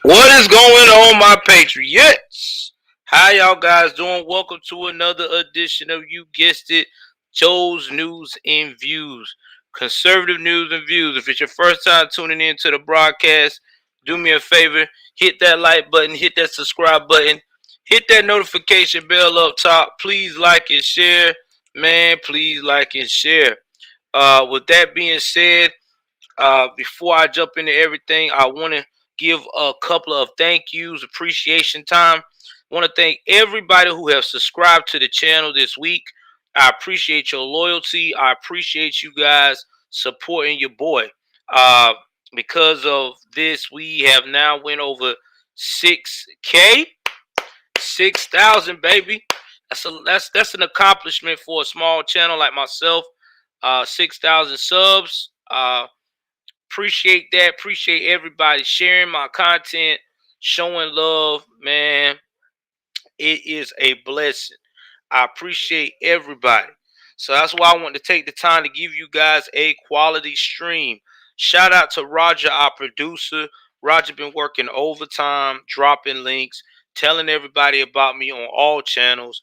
What is going on, my Patriots? How y'all guys doing? Welcome to another edition of, you guessed it, Joe's News and Views. Conservative news and views. If it's your first time tuning in to the broadcast, do me a favor, hit that like button, hit that subscribe button, hit that notification bell up top. Please like and share. Man, please like and share. With that being said, before I jump into everything, I want to give a couple of thank yous, appreciation time. I want to thank everybody who have subscribed to the channel this week. I appreciate your loyalty. I appreciate you guys supporting your boy. Uh, because of this, we have now went over 6K, 6,000, baby. That's an accomplishment for a small channel like myself. 6,000 subs. Appreciate that. Appreciate everybody sharing my content, showing love, man. It is a blessing. I appreciate everybody. So that's why I want to take the time to give you guys a quality stream. Shout out to Roger, our producer. Roger been working overtime, dropping links, telling everybody about me on all channels.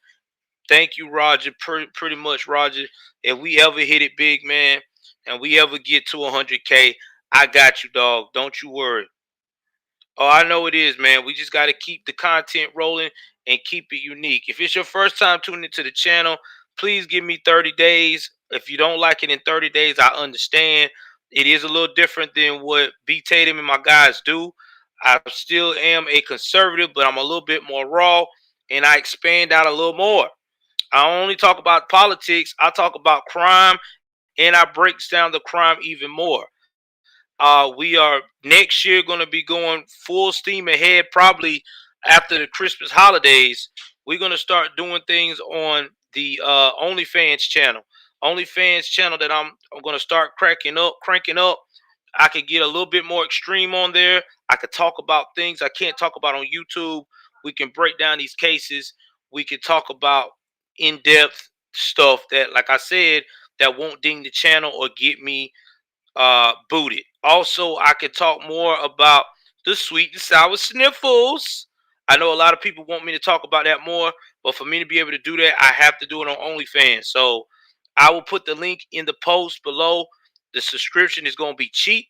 Thank you, Roger. Pretty much, Roger. If we ever hit it big, man, and we ever get to 100K, I got you, dog. Don't you worry. Oh, I know it is, man. We just got to keep the content rolling and keep it unique. If it's your first time tuning into the channel, please give me 30 days. If you don't like it in 30 days, I understand. It is a little different than what B. Tatum and my guys do. I still am a conservative, but I'm a little bit more raw, and I expand out a little more. I don't only talk about politics. I talk about crime, and I breaks down the crime even more. We are next year going to be going full steam ahead, probably after the Christmas holidays. We're going to start doing things on the OnlyFans channel. OnlyFans channel that I'm going to start cranking up. I could get a little bit more extreme on there. I could talk about things I can't talk about on YouTube. We can break down these cases. We can talk about in-depth stuff that, like I said, that won't ding the channel or get me booted. Also, I could talk more about the sweet and sour sniffles. I know a lot of people want me to talk about that more, but for me to be able to do that, I have to do it on OnlyFans. So I will put the link in the post below. The subscription is going to be cheap.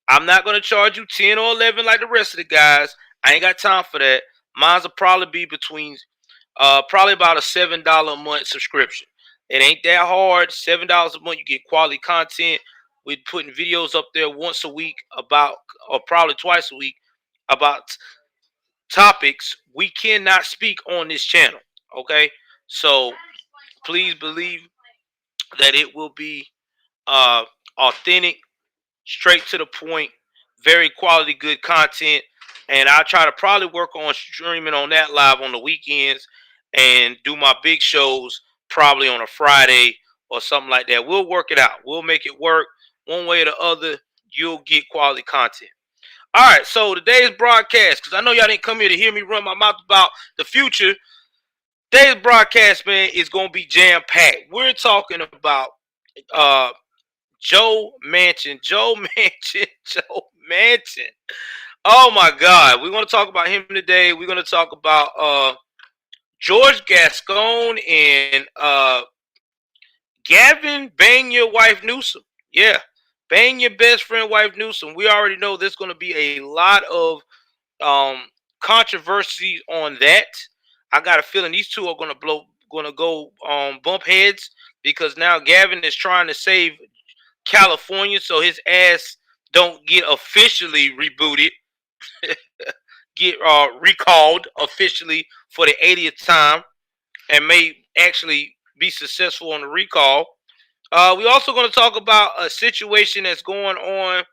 I'm not going to charge you 10 or 11 like the rest of the guys. I ain't got time for that. Mine's will probably be between probably about a $7 a month subscription. It ain't that hard. $7 a month, you get quality content. We're putting videos up there once a week about, or probably twice a week, about topics we cannot speak on this channel. Okay, so please believe that it will be authentic, straight to the point, very quality, good content. And I try to probably work on streaming on that live on the weekends and do my big shows probably on a Friday or something like that. We'll work it out. We'll make it work one way or the other. You'll get quality content. All right, so today's broadcast, because I know y'all didn't come here to hear me run my mouth about the future. Today's broadcast, man, is going to be jam-packed. We're talking about uh, Joe Manchin. Joe Manchin. Joe Manchin. Oh my God. We're going to talk about him today. We're going to talk about George Gascon and Gavin Bang Your Wife Newsom. Yeah. Bang your best friend wife Newsom. We already know there's going to be a lot of um, controversy on that. I got a feeling these two are going to go bump heads because now Gavin is trying to save California so his ass don't get officially rebooted, get recalled officially for the 80th time, and may actually be successful on the recall. We also going to talk about a situation that's going on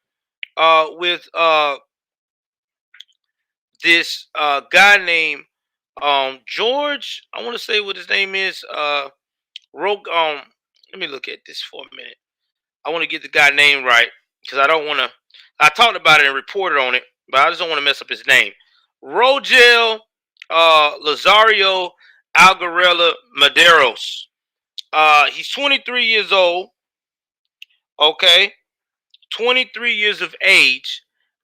with this guy named George. I want to say what his name is. Rogue. Let me look at this for a minute. I want to get the guy name right because I don't want to. I talked about it and reported on it, but I just don't want to mess up his name. Rogel Lazario Aguilera-Mederos. He's 23 years old. Okay, 23 years of age,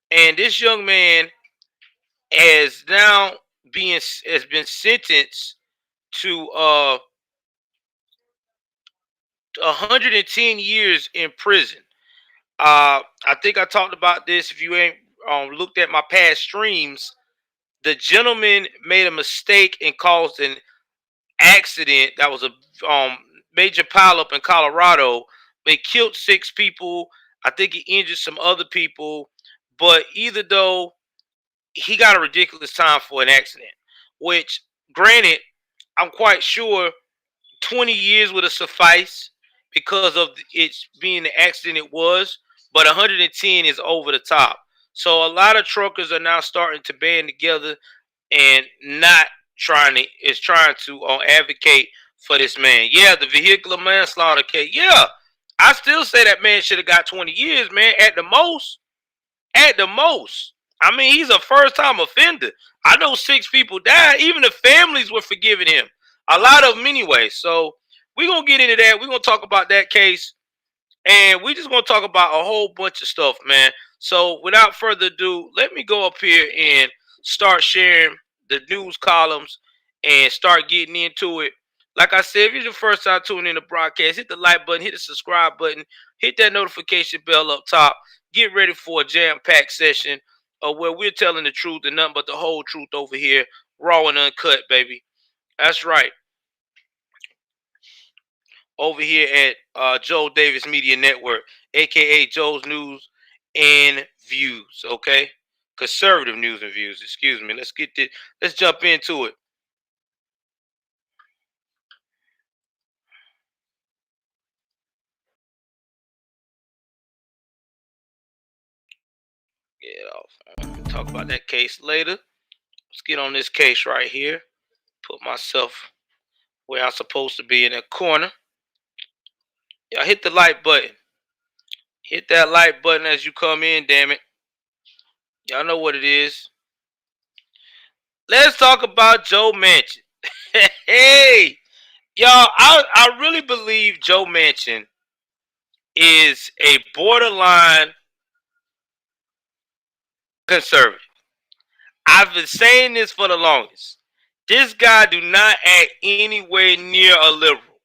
and this young man has now has been sentenced to 110 years in prison. I think I talked about this. If you ain't looked at my past streams, the gentleman made a mistake and caused an accident that was a major pileup in Colorado. They killed 6 people. I think he injured some other people. But either though, he got a ridiculous time for an accident, which, granted, I'm quite sure 20 years would have sufficed because of it being the accident it was, but 110 is over the top. So a lot of truckers are now starting to band together and not trying to advocate for this man. Yeah, the vehicular manslaughter case. Yeah, I still say that man should have got 20 years, man, at the most. At the most. I mean, he's a first-time offender. I know 6 people died. Even the families were forgiving him. A lot of them anyway. So we're going to get into that. We're going to talk about that case. And we're just going to talk about a whole bunch of stuff, man. So without further ado, let me go up here and start sharing the news columns and start getting into it. Like I said, if it's your first time tuning in the broadcast, hit the like button, hit the subscribe button, hit that notification bell up top. Get ready for a jam-packed session where we're telling the truth and nothing but the whole truth over here, raw and uncut, baby. That's right. Over here at Joe Davis Media Network, a.k.a. Joe's News and Views, okay? Conservative news and views, excuse me. Let's jump into it. Get off. Talk about that case later. Let's get on this case right here. Put myself where I'm supposed to be in that corner. Y'all hit the like button. Hit that like button as you come in, damn it. Y'all know what it is. Let's talk about Joe Manchin. Hey, y'all, I really believe Joe Manchin is a borderline conservative. I've been saying this for the longest. This guy do not act anywhere near a liberal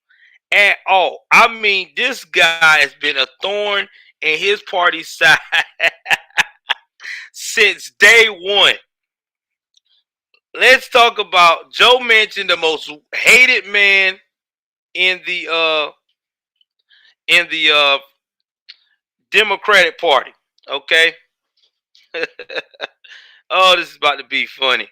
at all. I mean, this guy has been a thorn in his party's side since day one. Let's talk about Joe Manchin, the most hated man in the Democratic Party. Okay. Oh, this is about to be funny.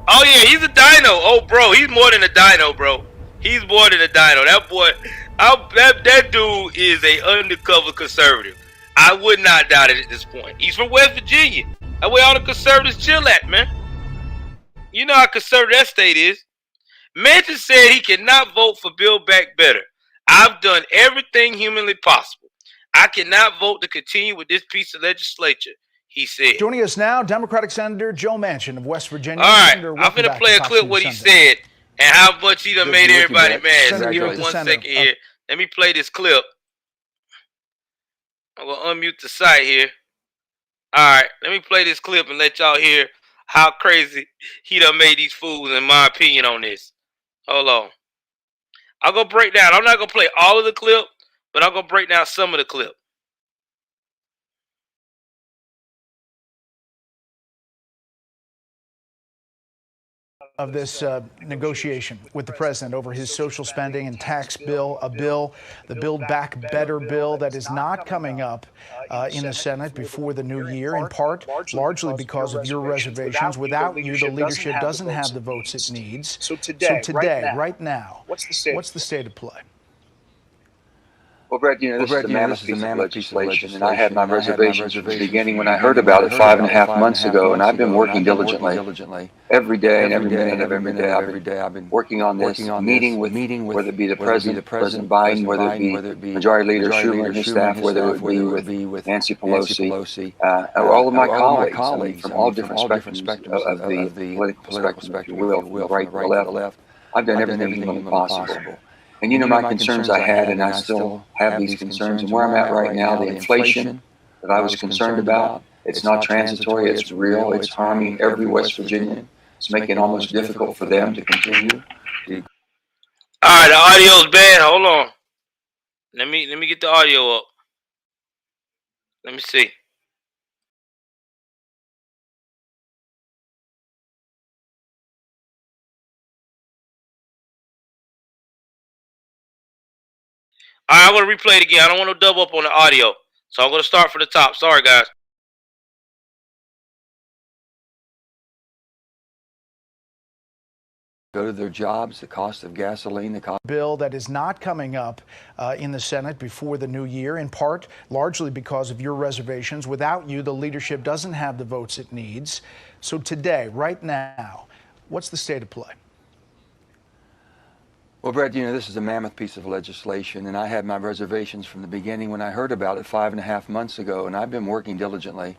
Oh yeah, he's a dino. Oh bro, he's more than a dino, bro. He's more than a dino. That boy, that dude is a undercover conservative. I would not doubt it at this point. He's from West Virginia. That's where all the conservatives chill at, man. You know how conservative that state is. Manchin said he cannot vote for Build Back Better. I've done everything humanly possible. I cannot vote to continue with this piece of legislation, he said. Joining us now, Democratic Senator Joe Manchin of West Virginia. All right, I'm going to play a clip what he said and how much he done made everybody mad. So give me 1 second here. Let me play this clip. I'm going to unmute the site here. All right, let me play this clip and let y'all hear how crazy he done made these fools, in my opinion, on this. Hold on. I'm going to break down. I'm not going to play all of the clip, but I'm going to break down some of the clip. Of this negotiation with the president over his social spending and tax bill, the Build Back Better bill that is not coming up in the Senate before the new year, in part largely because of your reservations. Without you, the leadership doesn't have the votes it needs. So today, right now, what's the state of play? Well, Brett, this is a mammoth piece of legislation, and I had my reservations from the beginning when I heard about it 5.5 months ago, and I've been working diligently every day and every minute of every day. I've been working on this, meeting with whether it be the President Biden, whether it be Majority Leader Schumer and his staff, whether it be with Nancy Pelosi, or all of my colleagues from all different spectrums of the political spectrum, if you will, from the right to the left. I've done everything humanly possible. And my concerns I had, and I still have these concerns, and where I'm at right now, the inflation that I was concerned about, It's not transitory. It's real. It's harming every West Virginian. It's making it almost difficult for them to continue. All right, the audio's bad. Hold on. Let me get the audio up. Let me see. All right, I'm going to replay it again. I don't want to double up on the audio. So I'm going to start from the top. Sorry, guys. Go to their jobs, the cost of gasoline, the cost. Bill that is not coming up in the Senate before the new year, in part largely because of your reservations. Without you, the leadership doesn't have the votes it needs. So today, right now, what's the state of play? Well, Brett, this is a mammoth piece of legislation, and I had my reservations from the beginning when I heard about it 5.5 months ago, and I've been working diligently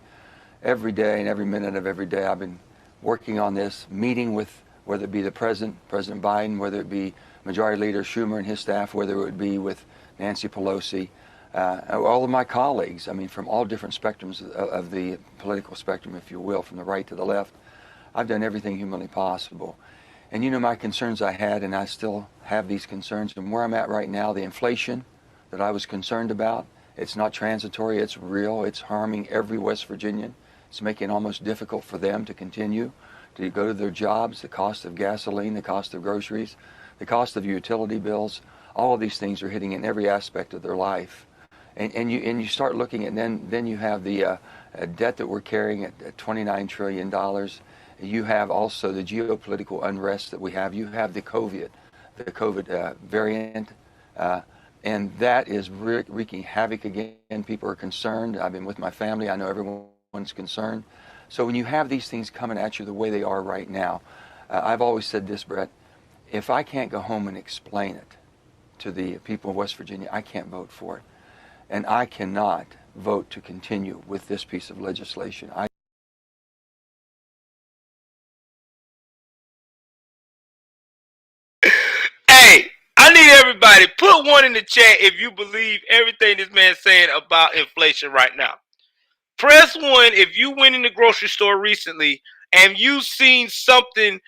every day and every minute of every day. I've been working on this, meeting with, whether it be the President Biden, whether it be Majority Leader Schumer and his staff, whether it would be with Nancy Pelosi, all of my colleagues, from all different spectrums of the political spectrum, if you will, from the right to the left. I've done everything humanly possible. And my concerns I had, and I still have these concerns, and where I'm at right now, the inflation that I was concerned about, it's not transitory, it's real, it's harming every West Virginian. It's making it almost difficult for them to continue to go to their jobs, the cost of gasoline, the cost of groceries, the cost of utility bills. All of these things are hitting in every aspect of their life. And you start looking at, then you have the debt that we're carrying at $29 trillion. You have also the geopolitical unrest that we have. You have the COVID variant, and that is wreaking havoc again. People are concerned. I've been with my family. I know everyone's concerned. So when you have these things coming at you the way they are right now, I've always said this, Brett, if I can't go home and explain it to the people of West Virginia, I can't vote for it. And I cannot vote to continue with this piece of legislation. Hey, I need everybody, put one in the chat if you believe everything this man's saying about inflation right now. Press 1 if you went in the grocery store recently and you seen something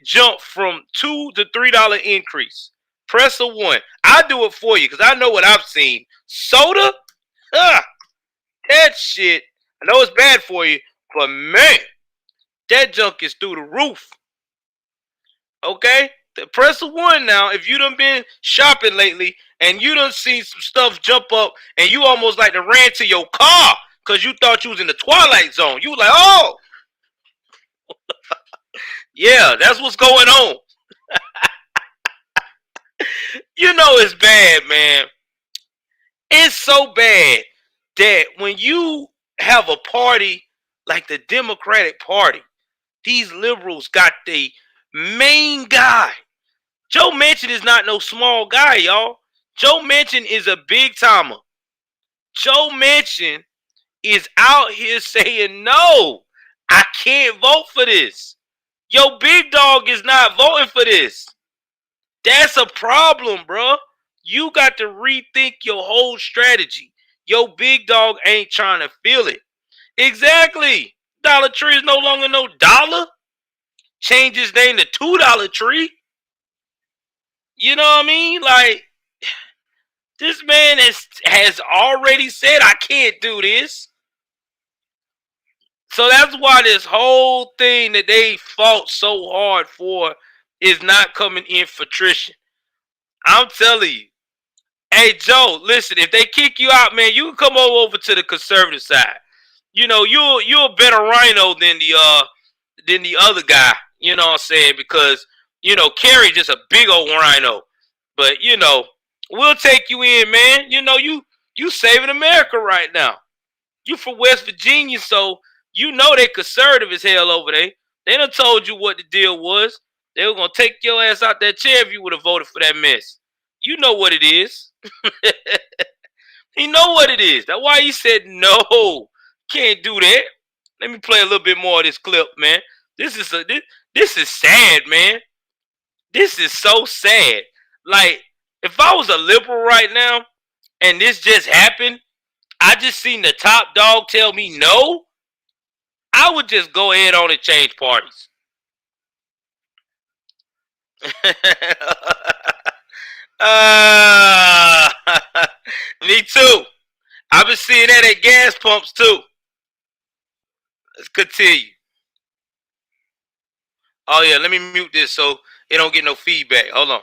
jump from $2 to $3 increase. Press a 1. I'll do it for you because I know what I've seen. Soda? That shit. I know it's bad for you, but man, that junk is through the roof. Okay? Press a 1 now if you done been shopping lately and you done seen some stuff jump up and you almost like to ran to your car because you thought you was in the Twilight Zone. You was like, oh. Yeah, that's what's going on. It's bad, man. It's so bad that when you have a party like the Democratic Party, these liberals got the main guy. Joe Manchin is not no small guy, y'all. Joe Manchin is a big timer. Joe Manchin is out here saying, no, I can't vote for this. Your big dog is not voting for this. That's a problem, bro. You got to rethink your whole strategy. Your big dog ain't trying to feel it. Exactly. Dollar Tree is no longer no dollar. Change his name to $2 Tree. You know what I mean? Like, this man has already said, I can't do this. So that's why this whole thing that they fought so hard for is not coming in for fruition. I'm telling you. Hey, Joe, listen, if they kick you out, man, you can come over to the conservative side. You're a better rhino than the other guy. You know what I'm saying? Because, Kerry just a big old rhino. But, we'll take you in, man. You saving America right now. You from West Virginia, so they conservative as hell over there. They done told you what the deal was. They were going to take your ass out that chair if you would have voted for that mess. You know what it is. He know what it is. That's why he said, no, can't do that. Let me play a little bit more of this clip, man. This is sad, man. This is so sad. Like, if I was a liberal right now and this just happened, I just seen the top dog tell me no, I would just go ahead on and change parties. uh, Me too. I've been seeing that at gas pumps too. Let's continue. Oh yeah, let me mute this so it don't get no feedback. Hold on.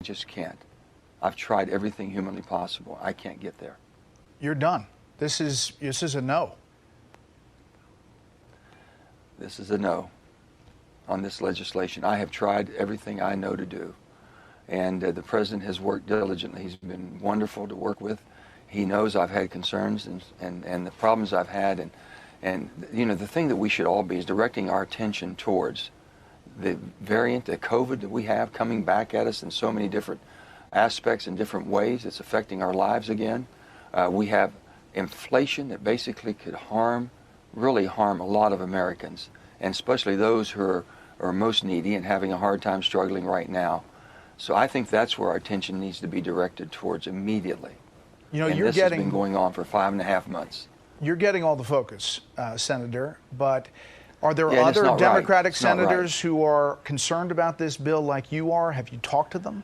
Just can't. I've tried everything humanly possible. I can't get there. You're done. This is a no. This is a no on this legislation. I have tried everything I know to do. And the president has worked diligently. He's been wonderful to work with. He knows I've had concerns and the problems I've had. And you know, the thing that we should all be is directing our attention towards the variant, the COVID that we have coming back at us in so many different aspects and different ways. It's affecting our lives again. We have inflation that basically could really harm a lot of Americans, and especially those who are most needy and having a hard time struggling right now. So I think that's where our attention needs to be directed towards immediately. You know, and this has been going on for 5.5 months. You're getting all the focus, Senator, but are there other Democratic senators who are concerned about this bill like you are? Have you talked to them?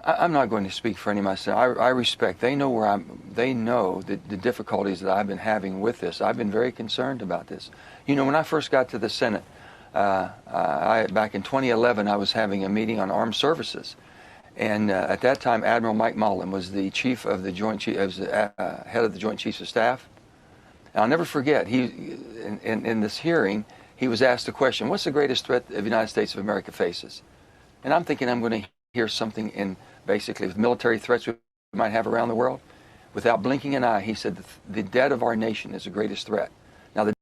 I'm not going to speak for any of my senators. I respect. They know they know the difficulties that I've been having with this. I've been very concerned about this. You know, when I first got to the Senate, back in 2011, I was having a meeting on armed services, and at that time, Admiral Mike Mullen was the chief of the head of the Joint Chiefs of Staff. And I'll never forget. In this hearing, he was asked the question, "What's the greatest threat the United States of America faces?" And I'm thinking I'm going to hear something in basically with military threats we might have around the world. Without blinking an eye, he said the debt of our nation is the greatest threat. Now,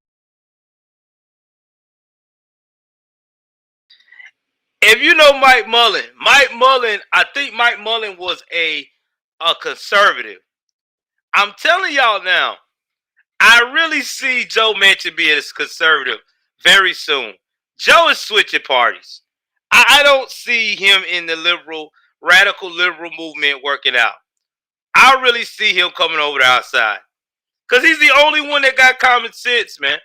if you know Mike Mullen, I think Mike Mullen was a conservative. I'm telling y'all now, I really see Joe Manchin being a conservative very soon. Joe is switching parties. I don't see him in the radical liberal movement working out. I really see him coming over the outside. Because he's the only one that got common sense, man.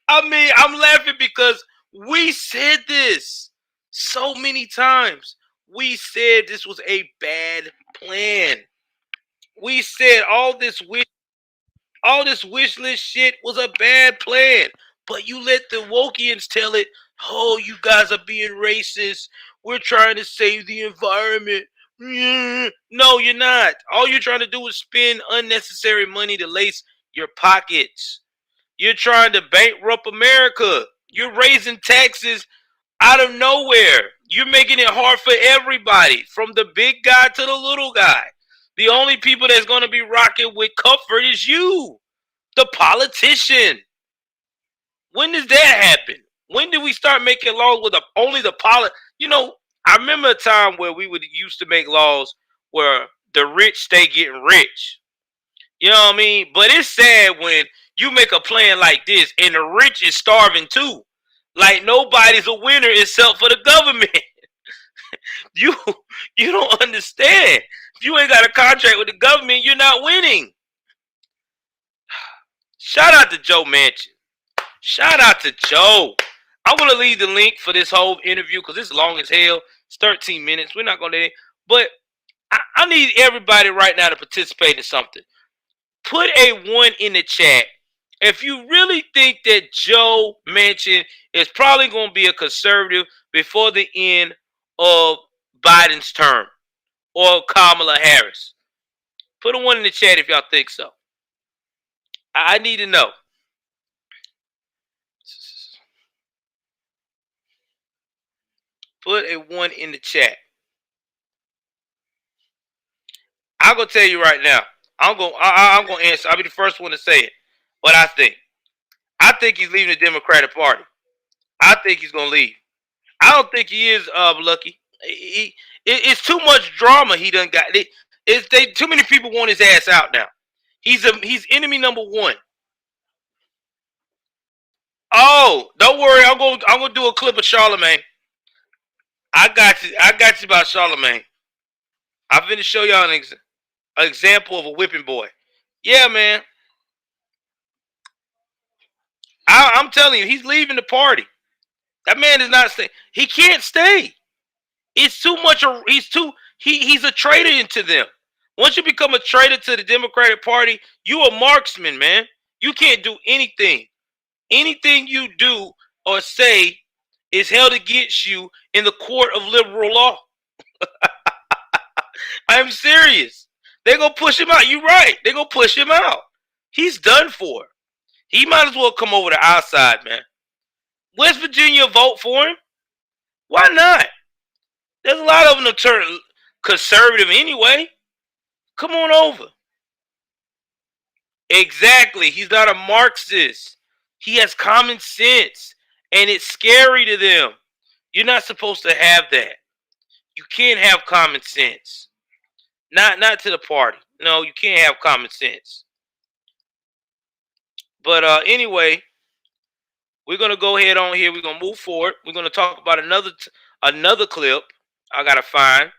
I mean, I'm laughing because we said this so many times. We said this was a bad plan. We said all this wish list shit was a bad plan. But you let the Wokians tell it, oh, you guys are being racist. We're trying to save the environment. No, you're not. All you're trying to do is spend unnecessary money to lace your pockets. You're trying to bankrupt America. You're raising taxes out of nowhere. You're making it hard for everybody, from the big guy to the little guy. The only people that's going to be rocking with comfort is you, the politician. When does that happen? When did we start making laws with only the You know, I remember a time where we used to make laws where the rich stay getting rich. You know what I mean? But it's sad when you make a plan like this and the rich is starving too. Like nobody's a winner except for the government. You don't understand. If you ain't got a contract with the government, you're not winning. Shout out to Joe Manchin. Shout out to Joe. I'm going to leave the link for this whole interview because it's long as hell. It's 13 minutes. We're not going to. But I need everybody right now to participate in something. Put a 1 in the chat if you really think that Joe Manchin is probably going to be a conservative before the end of Biden's term or Kamala Harris. Put a 1 in the chat if y'all think so. I need to know. Put a 1 in the chat. I'm gonna tell you right now. I'm gonna answer. I'll be the first one to say it. What I think. I think he's leaving the Democratic Party. I think he's gonna leave. I don't think he is Lucky. It's too much drama he done got. Too many people want his ass out now. He's enemy number 1. Oh, don't worry. I'm gonna do a clip of Charlemagne. I got you about Charlemagne. I'm finna show y'all an example of a whipping boy. Yeah, man. I'm telling you, he's leaving the party. That man is not staying. He can't stay. It's too much. He's a traitor into them. Once you become a traitor to the Democratic Party, you a marksman, man. You can't do anything. Anything you do or say is held against you in the court of liberal law. I'm serious. They're going to push him out. You're right. They're going to push him out. He's done for. He might as well come over to our side, man. West Virginia vote for him. Why not? There's a lot of them that turn conservative anyway. Come on over. Exactly. He's not a Marxist. He has common sense. And it's scary to them. You're not supposed to have that. You can't have common sense. Not to the party. No, you can't have common sense. But anyway, we're gonna go ahead on here. We're gonna move forward. We're gonna talk about another clip I gotta find,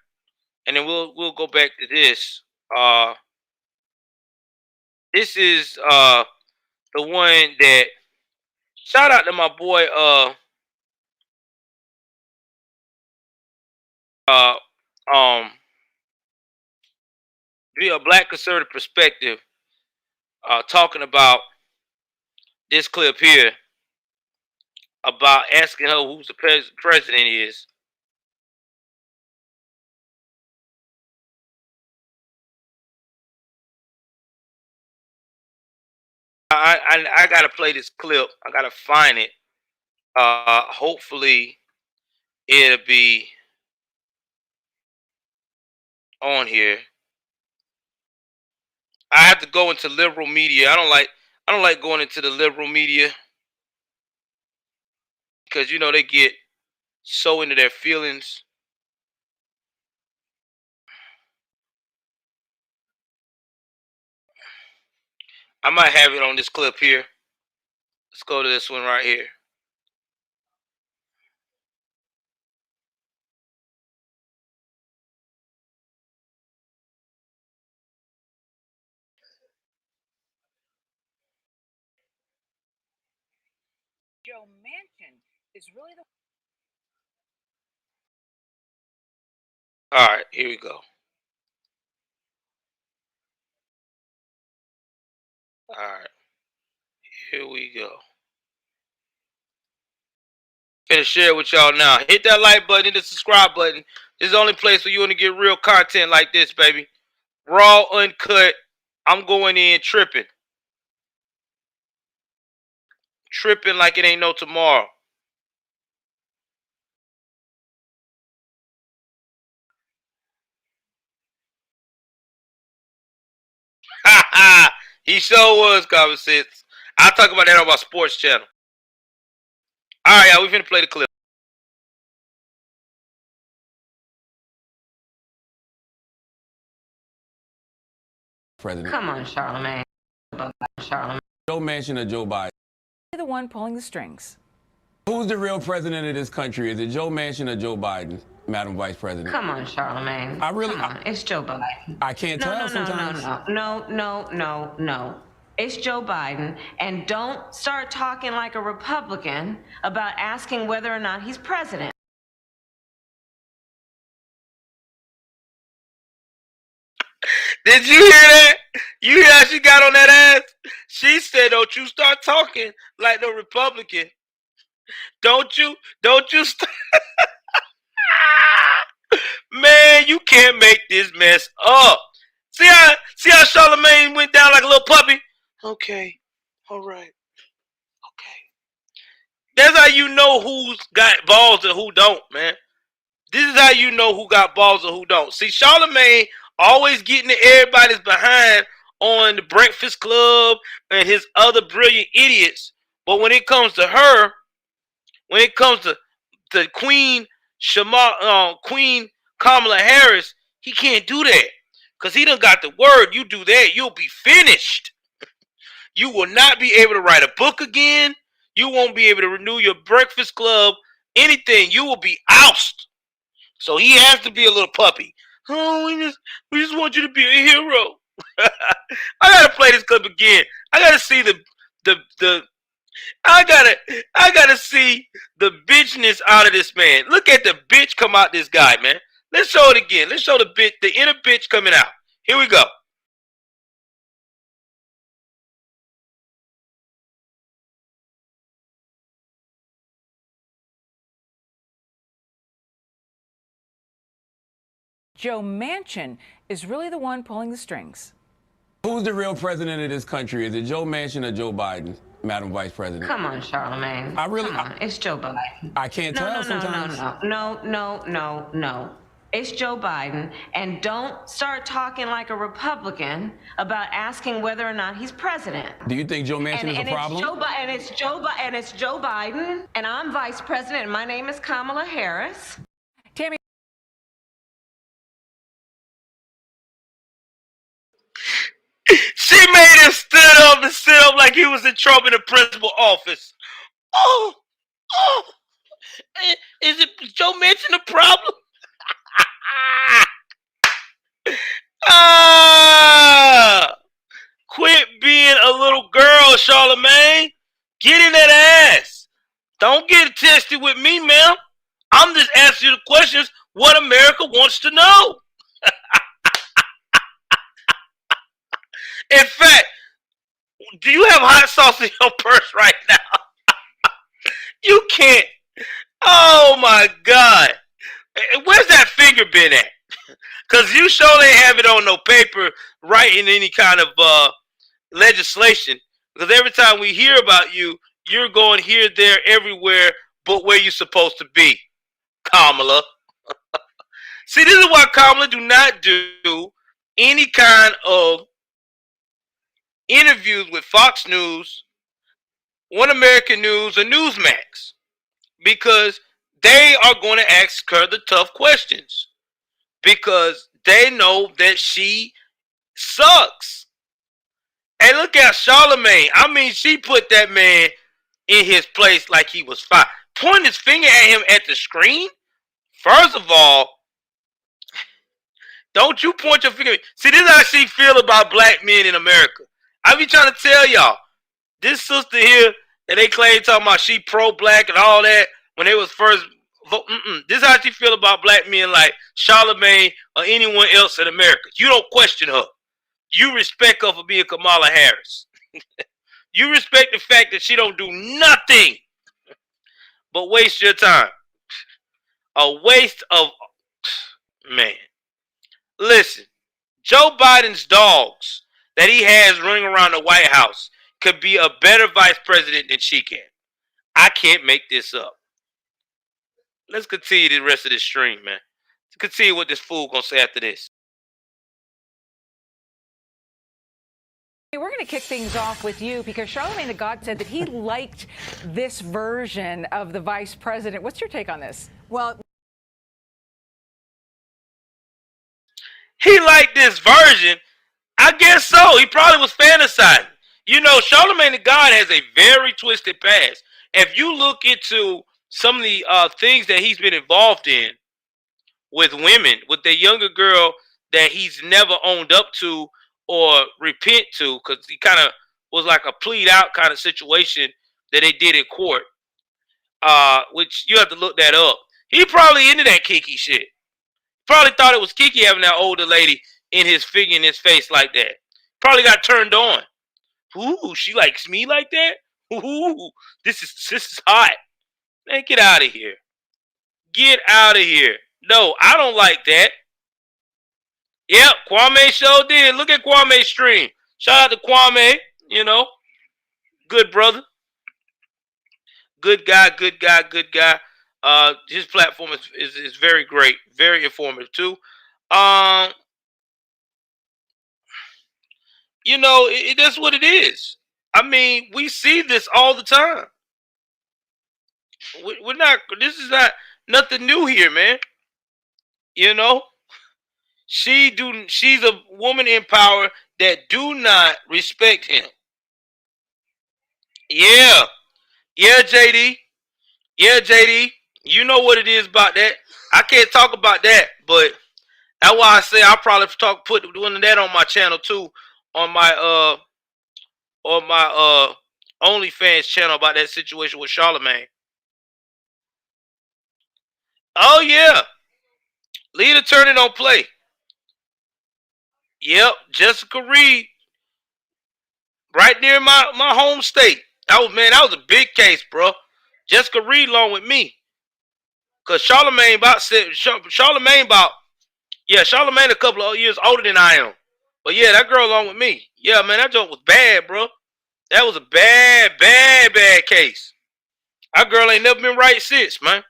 and then we'll go back to this. This is the one that shout out to my boy be a black conservative perspective talking about this clip here about asking her who's the president is. I gotta play this clip. I gotta find it. Hopefully it'll be on here. I have to go into liberal media. I don't like going into the liberal media because you know they get so into their feelings. I might have it on this clip here. Let's go to this one right here. Joe Manchin is really the. All right, here we go. All right, here we go. Gonna share it with y'all now. Hit that like button, hit the subscribe button. This is the only place where you want to get real content like this, baby. Raw, uncut. I'm going in tripping. Tripping like it ain't no tomorrow. He sure was, common sense. I'll talk about that on my sports channel. All right, y'all, we finna play the clip. President. Come on, Charlamagne. Joe Manchin or Joe Biden? The one pulling the strings. Who's the real president of this country? Is it Joe Manchin or Joe Biden, Madam Vice President? Come on, Charlamagne. Come on. It's Joe Biden. I can't tell sometimes. No. It's Joe Biden. And don't start talking like a Republican about asking whether or not he's president. Did you hear that? You hear how she got on that ass? She said, don't you start talking like no Republican. Don't you start. Man, you can't make this mess up. See how Charlamagne went down like a little puppy? Okay. All right. Okay. That's how you know who's got balls and who don't, man. This is how you know who got balls and who don't. See, Charlamagne always getting to everybody's behind on the Breakfast Club and his other brilliant idiots. But when it comes to her, when it comes to the Queen Kamala Harris, he can't do that. Because he done got the word. You do that, you'll be finished. You will not be able to write a book again. You won't be able to renew your Breakfast Club. Anything. You will be ousted. So he has to be a little puppy. Oh, we just want you to be a hero. I gotta play this clip again. I gotta see the I gotta see the bitchness out of this man. Look at the bitch come out this guy, man. Let's show it again. Let's show the inner bitch coming out. Here we go. Joe Manchin is really the one pulling the strings. Who's the real president of this country? Is it Joe Manchin or Joe Biden, Madam Vice President? Come on, Charlamagne. Come on. It's Joe Biden. I can't tell sometimes. No. It's Joe Biden, and don't start talking like a Republican about asking whether or not he's president. Do you think Joe Manchin is a problem? It's Joe Biden, and I'm vice president, and my name is Kamala Harris. Tammy. She made him stand up and sit up like he was in Trump in the principal office. Oh, is it Joe Manchin a problem? Quit being a little girl, Charlamagne. Get in that ass. Don't get tested with me, ma'am. I'm just asking you the questions what America wants to know. In fact, do you have hot sauce in your purse right now? You can't. Oh my God. Where's that finger been at? Because you surely ain't have it on no paper writing any kind of legislation. Because every time we hear about you, you're going here, there, everywhere, but where you're supposed to be, Kamala. See, this is why Kamala do not do any kind of interviews with Fox News, One American News, or Newsmax. Because they are going to ask her the tough questions. Because they know that she sucks. And look at Charlamagne. I mean, she put that man in his place like he was fine. Pointing his finger at him at the screen? First of all, don't you point your finger. See, this is how she feel about black men in America. I be trying to tell y'all, this sister here that they claim talking about she pro-black and all that when they was first vote. This is how she feel about black men like Charlamagne or anyone else in America. You don't question her. You respect her for being Kamala Harris. You respect the fact that she don't do nothing but waste your time. A waste of, man. Listen, Joe Biden's dogs that he has running around the White House could be a better vice president than she can. I can't make this up. Let's continue the rest of this stream, man. Let's continue what this fool gonna say after this. We're going to kick things off with you because Charlamagne the God said that he liked this version of the vice president. What's your take on this? Well, he liked this version. I guess so. He probably was fantasizing. You know, Charlamagne the God has a very twisted past. If you look into some of the things that he's been involved in with women, with the younger girl that he's never owned up to or repent to, because he kind of was like a plead out kind of situation that they did in court, which you have to look that up. He probably into that kinky shit. Probably thought it was kinky having that older lady in his figure in his face like that. Probably got turned on. Ooh, she likes me like that? Ooh, this is hot. Man, get out of here. Get out of here. No, I don't like that. Yep, Kwame sure did. Look at Kwame's stream. Shout out to Kwame, you know. Good brother. Good guy. His platform is very great. Very informative too. You know, that's what it is. I mean, we see this all the time. This is not nothing new here, man. You know? She's a woman in power that do not respect him. Yeah, JD. Yeah, JD. You know what it is about that. I can't talk about that, but That's why I say I'll probably put one of that on my channel too, on my OnlyFans channel about that situation with Charlemagne. Oh yeah, lead attorney don't play. Yep, Jessica Reed, right near my home state. That was a big case, bro. Jessica Reed along with me, cause Charlemagne Charlemagne a couple of years older than I am. But yeah, that girl along with me. Yeah, man, that joke was bad, bro. That was a bad case. That girl ain't never been right since, man.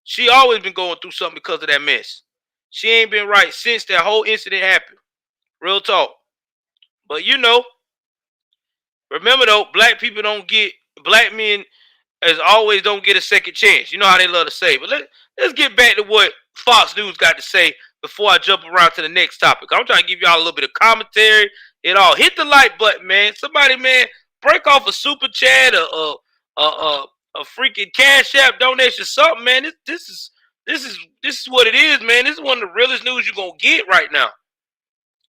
She always been going through something because of that mess. She ain't been right since that whole incident happened. Real talk. But remember though, black men as always don't get a second chance. You know how they love to say. But let's get back to what Fox News got to say before I jump around to the next topic. I'm trying to give y'all a little bit of commentary. It all. Hit the like button, man. Somebody, man, break off a super chat or a freaking Cash App donation, something, man. This is what it is, man. This is one of the realest news you're gonna get right now.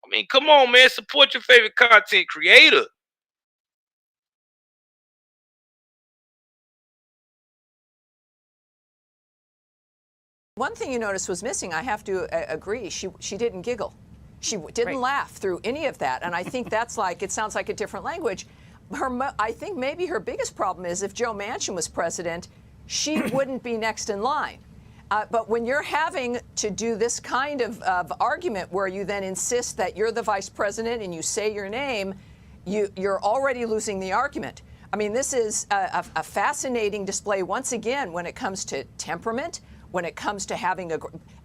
I mean, come on, man. Support your favorite content creator. One thing you noticed was missing, I have to agree, she didn't giggle. She didn't laugh through any of that, and I think that's it sounds like a different language. I think maybe her biggest problem is if Joe Manchin was president, she wouldn't be next in line. But when you're having to do this kind of argument where you then insist that you're the vice president and you say your name, you're already losing the argument. I mean, this is a fascinating display once again when it comes to temperament, when it comes to having a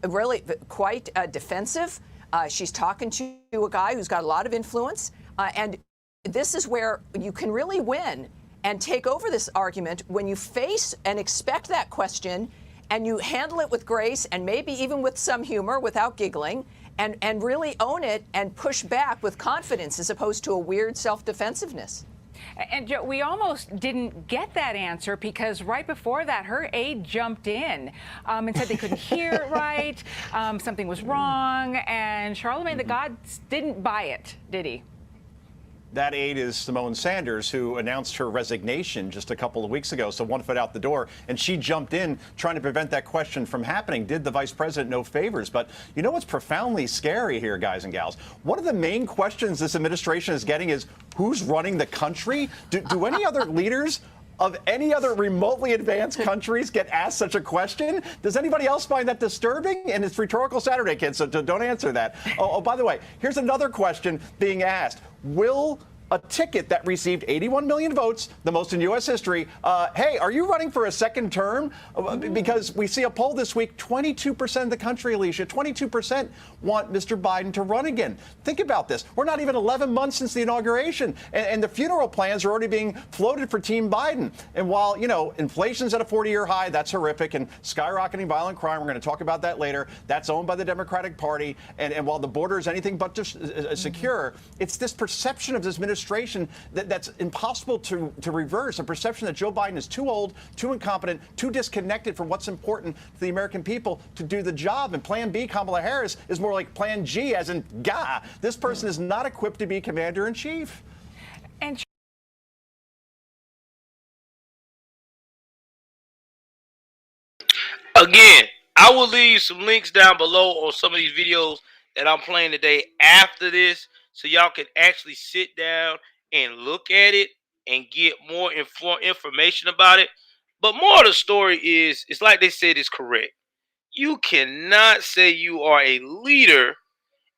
really quite defensive. She's talking to a guy who's got a lot of influence. And this is where you can really win and take over this argument when you face and expect that question and you handle it with grace and maybe even with some humor without giggling and really own it and push back with confidence as opposed to a weird self-defensiveness. And Joe, we almost didn't get that answer because right before that, her aide jumped in and said they couldn't hear it right, something was wrong, and Charlemagne the God didn't buy it, did he? That aide is Simone Sanders, who announced her resignation just a couple of weeks ago, so one foot out the door. And she jumped in trying to prevent that question from happening. Did the vice president no favors? But you know what's profoundly scary here, guys and gals? One of the main questions this administration is getting is who's running the country? Do any other leaders of any other remotely advanced countries get asked such a question? Does anybody else find that disturbing? And it's Rhetorical Saturday, kids, so don't answer that. Oh, by the way, here's another question being asked. Will a ticket that received 81 million votes, the most in U.S. history, hey, are you running for a second term? Because we see a poll this week, 22% of the country, Alicia, 22% want Mr. Biden to run again. Think about this. We're not even 11 months since the inauguration, and the funeral plans are already being floated for Team Biden. And while, you know, inflation's at a 40-year high, that's horrific, and skyrocketing violent crime, we're going to talk about that later, that's owned by the Democratic Party. And while the border is anything but secure, it's this perception of this administration that's impossible to reverse, a perception that Joe Biden is too old, too incompetent, too disconnected from what's important to the American people to do the job. And Plan B, Kamala Harris, is more like Plan G, as in gah. This person is not equipped to be commander-in-chief. And again, I will leave some links down below on some of these videos that I'm playing today after this, so y'all can actually sit down and look at it and get more information about it. But more of the story is, it's like they said, is correct. You cannot say you are a leader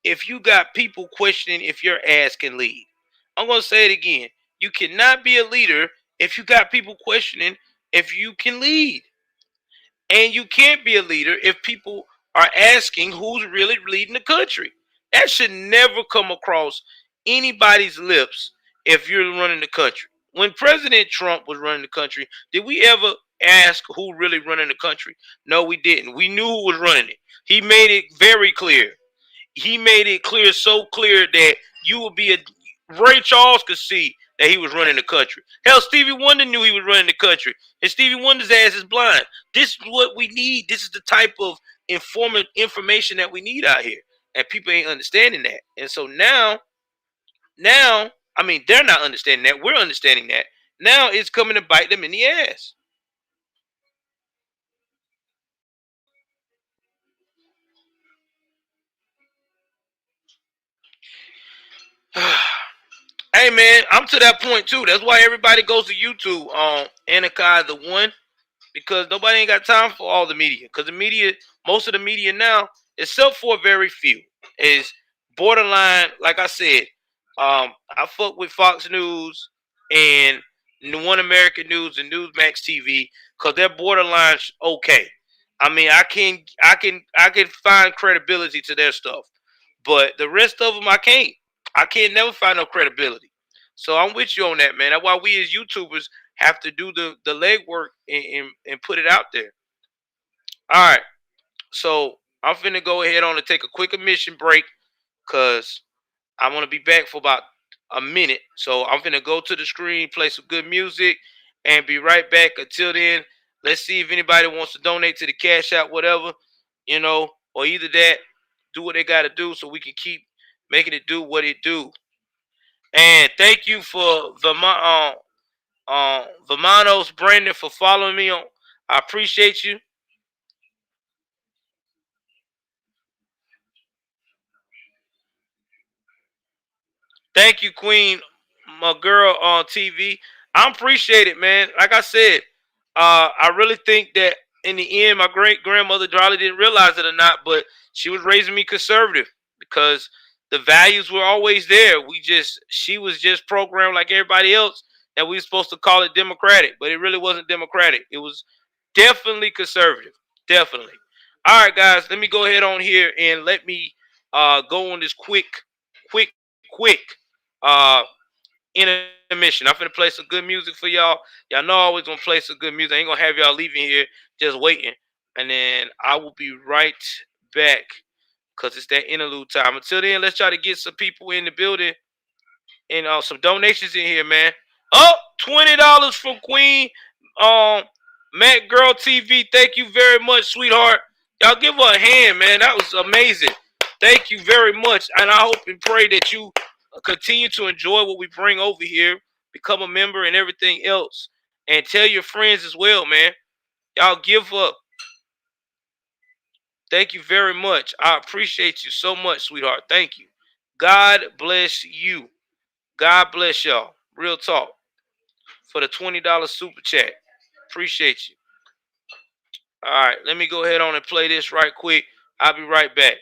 if you got people questioning if your ass can lead. I'm going to say it again. You cannot be a leader if you got people questioning if you can lead. And you can't be a leader if people are asking who's really leading the country. That should never come across anybody's lips if you're running the country. When President Trump was running the country, did we ever ask who really running the country? No, we didn't. We knew who was running it. He made it very clear. He made it clear, so clear that you would be Ray Charles could see that he was running the country. Hell, Stevie Wonder knew he was running the country. And Stevie Wonder's ass is blind. This is what we need. This is the type of information that we need out here. and people ain't understanding that. And so now, I mean, they're not understanding that. We're understanding that. Now it's coming to bite them in the ass. Hey man, I'm to that point too. That's why everybody goes to YouTube on Anakai the One, because nobody ain't got time for all the media. Because the media, most of the media now, except for very few, is borderline. Like I said, I fuck with Fox News and One American News and Newsmax TV because they're borderline okay. I mean, I can find credibility to their stuff, but the rest of them I can't. I can't never find no credibility. So I'm with you on that, man. That's why we as YouTubers have to do the legwork and put it out there. All right. So I'm finna go ahead on and take a quick admission break because I want to be back for about a minute. So I'm finna go to the screen, play some good music, and be right back. Until then, let's see if anybody wants to donate to the Cash App, whatever, or either that, do what they got to do so we can keep making it do what it do. And thank you for Vamanos Brandon for following me on. I appreciate you. Thank you, Queen, my girl on TV. I appreciate it, man. Like I said, I really think that in the end, my great grandmother probably didn't realize it or not, but she was raising me conservative because the values were always there. She was just programmed like everybody else that we were supposed to call it democratic, but it really wasn't democratic. It was definitely conservative. Definitely. All right, guys, let me go ahead on here and let me go on this quick uh intermission. I'm finna play some good music for y'all. Y'all know I always gonna play some good music. I ain't gonna have y'all leaving here just waiting. And then I will be right back because it's that interlude time. Until then, let's try to get some people in the building and some donations in here, man. Oh, $20 from Queen Matt Girl TV. Thank you very much, sweetheart. Y'all give her a hand, man. That was amazing. Thank you very much. And I hope and pray that you continue to enjoy what we bring over here, become a member and everything else. And tell your friends as well, man. Y'all give up. Thank you very much. I appreciate you so much, sweetheart. Thank you. God bless you. God bless y'all. Real talk. For the $20 super chat. Appreciate you. All right, let me go ahead on and play this right quick. I'll be right back.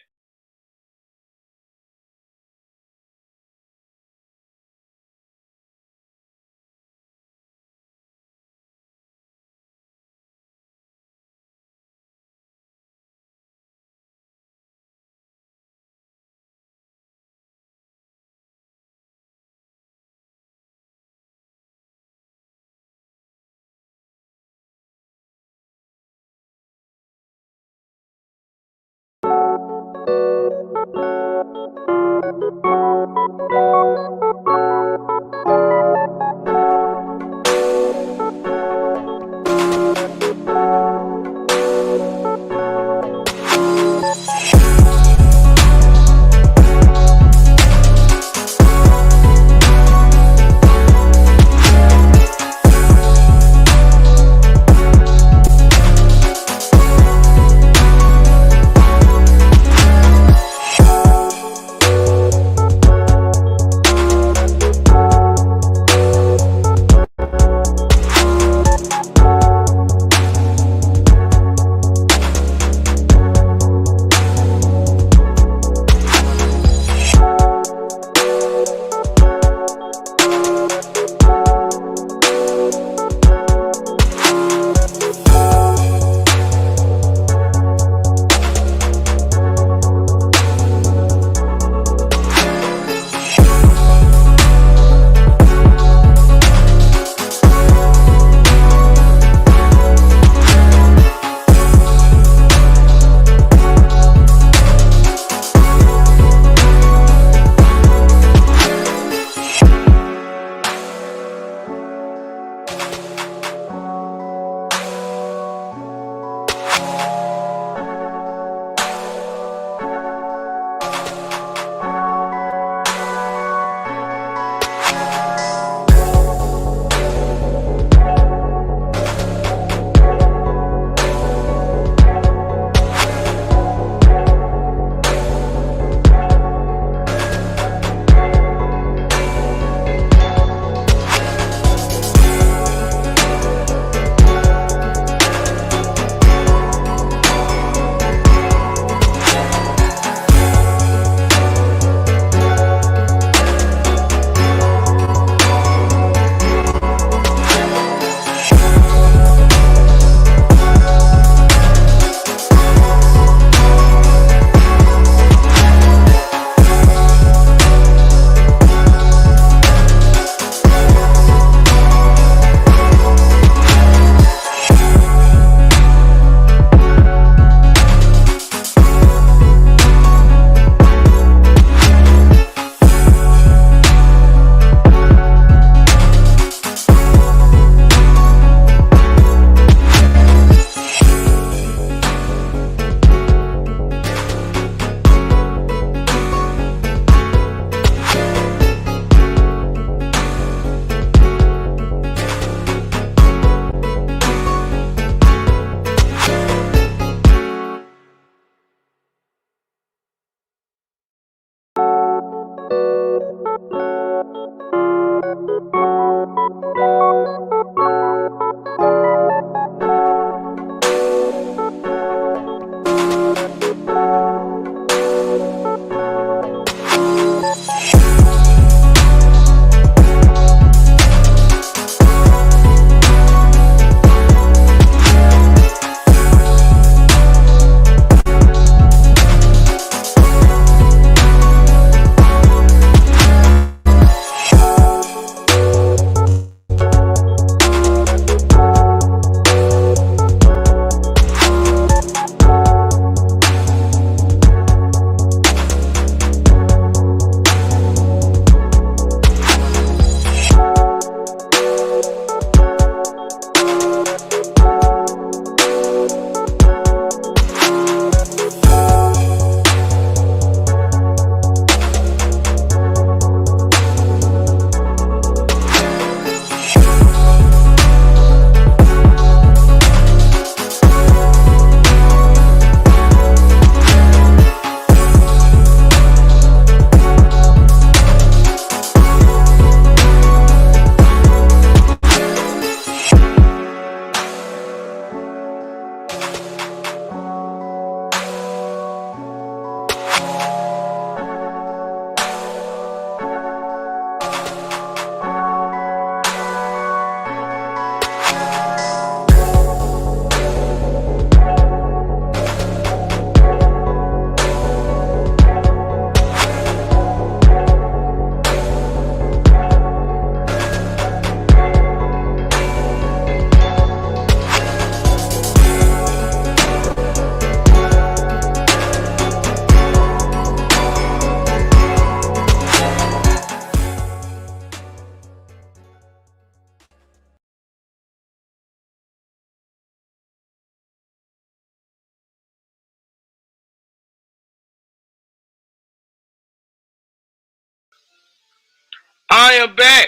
I am back.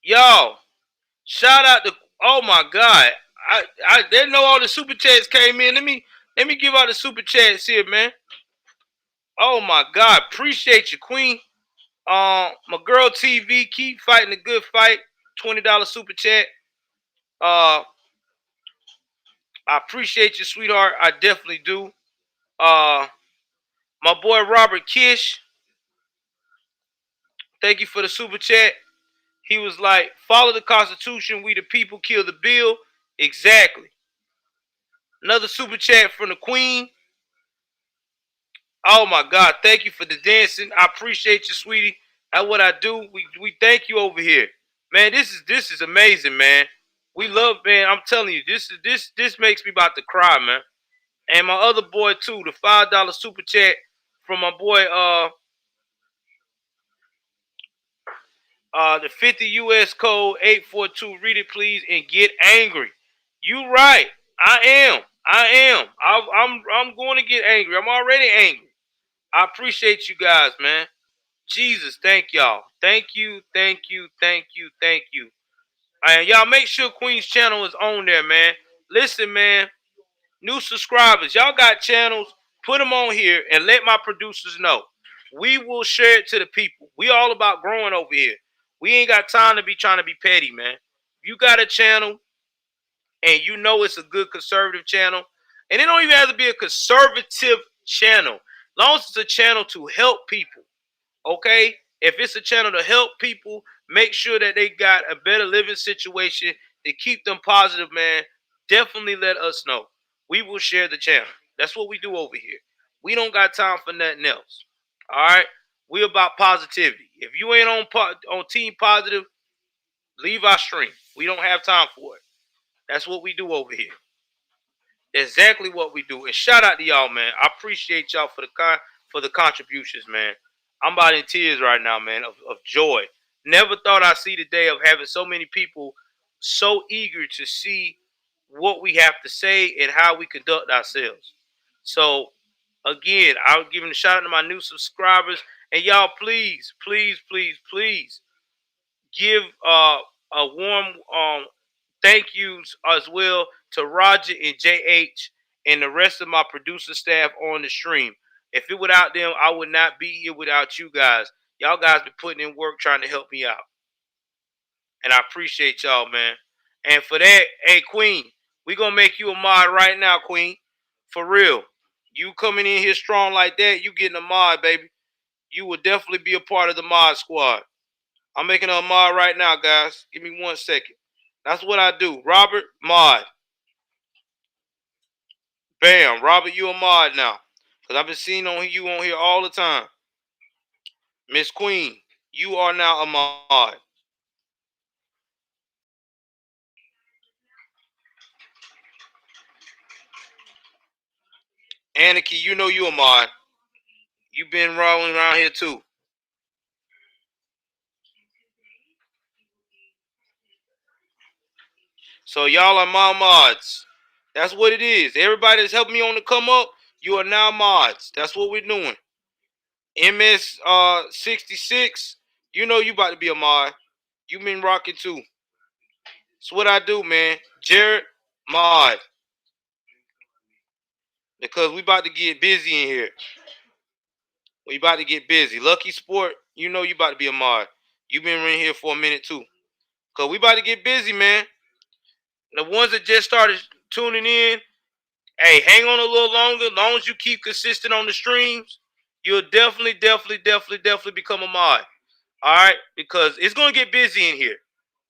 Y'all, shout out to, oh my God. I didn't know all the super chats came in. Let me give out the super chats here, man. Oh my God. Appreciate you, Queen. My girl TV, keep fighting a good fight. $20 super chat. I appreciate you, sweetheart. I definitely do. My boy Robert Kish, thank you for the super chat. He was like, follow the Constitution, we the people, kill the bill. Exactly. Another super chat from the Queen. Oh my God, thank you for the dancing. I appreciate you, sweetie. That's what I do. We thank you over here. Man, this is amazing, man. We love, man. I'm telling you, this makes me about to cry, man. And my other boy too, the $5 super chat from my boy the 50 US code 842. Read it, please, and get angry. You right. I am. I'm going to get angry. I'm already angry. I appreciate you guys, man. Jesus, thank y'all. Thank you. And y'all make sure Queen's channel is on there, man. Listen, man. New subscribers, y'all got channels. Put them on here and let my producers know. We will share it to the people. We all about growing over here. We ain't got time to be trying to be petty, man. If you got a channel and you know it's a good conservative channel, and it don't even have to be a conservative channel, as long as it's a channel to help people, okay? If it's a channel to help people, make sure that they got a better living situation to keep them positive, man. Definitely let us know. We will share the channel. That's what we do over here. We don't got time for nothing else. All right? We about positivity. If you ain't on team positive, leave our stream. We don't have time for it. That's what we do over here. Exactly what we do. And shout out to y'all, man. I appreciate y'all for the contributions, man. I'm about in tears right now, man, of joy. Never thought I'd see the day of having so many people so eager to see what we have to say and how we conduct ourselves. So, again, I'll give a shout out to my new subscribers. And y'all, please give a warm thank yous as well to Roger and JH and the rest of my producer staff on the stream. If it without them, I would not be here without you guys. Y'all guys been putting in work trying to help me out. And I appreciate y'all, man. And for that, hey, Queen, we going to make you a mod right now, Queen. For real. You coming in here strong like that, you getting a mod, baby. You will definitely be a part of the mod squad. I'm making a mod right now, guys. Give me 1 second. That's what I do. Robert, mod. Bam. Robert, you a mod now. Because I've been seeing you on here all the time. Miss Queen, you are now a mod. Anarchy, you know you a mod. You been rolling around here too. So y'all are my mods. That's what it is. Everybody that's helping me on the come up, you are now mods. That's what we're doing. MS 66, you know you about to be a mod. You been rocking too. That's what I do, man. Jared, mod. Because we about to get busy in here. We about to get busy. Lucky Sport, you know you about to be a mod. You been in here for a minute too. Because we about to get busy, man. The ones that just started tuning in, hey, hang on a little longer. As long as you keep consistent on the streams, you'll definitely become a mod. All right? Because it's going to get busy in here.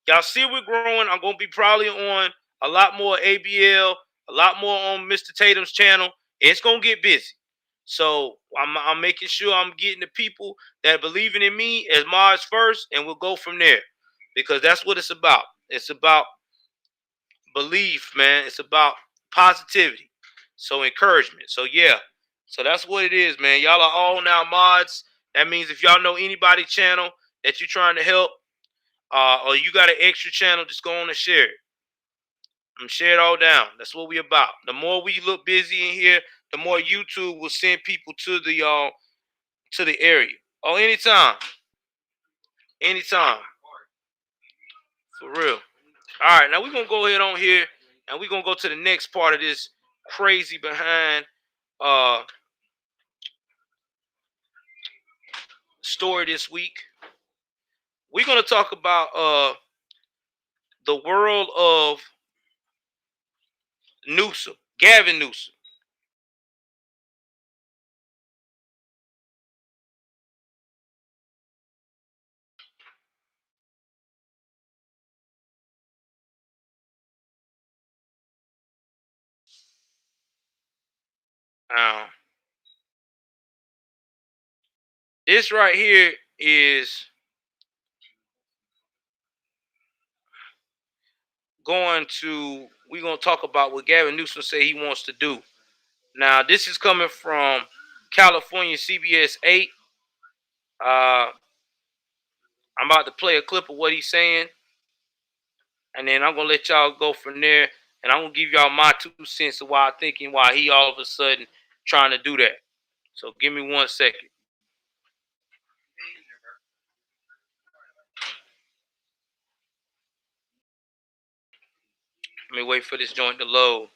Y'all see we're growing. I'm going to be probably on a lot more ABL, a lot more on Mr. Tatum's channel. It's going to get busy. So I'm making sure I'm getting the people that are believing in me as mods first, and we'll go from there. Because that's what it's about. It's about belief, man. It's about positivity. So encouragement. So yeah. So that's what it is, man. Y'all are all now mods. That means if y'all know anybody channel that you're trying to help, or you got an extra channel, just go on and share it. Share it all down. That's what we about. The more we look busy in here, the more YouTube will send people to the area. Oh, anytime. Anytime. For real. All right, now we're going to go ahead on here, and we're going to go to the next part of this crazy behind story this week. We're going to talk about the world of Newsom, Gavin Newsom. Now, this right here is we're going to talk about what Gavin Newsom said he wants to do. Now, this is coming from California CBS 8. I'm about to play a clip of what he's saying, and then I'm going to let y'all go from there, and I'm going to give y'all my 2 cents of why he all of a sudden trying to do that. So give me 1 second. Let me wait for this joint to load.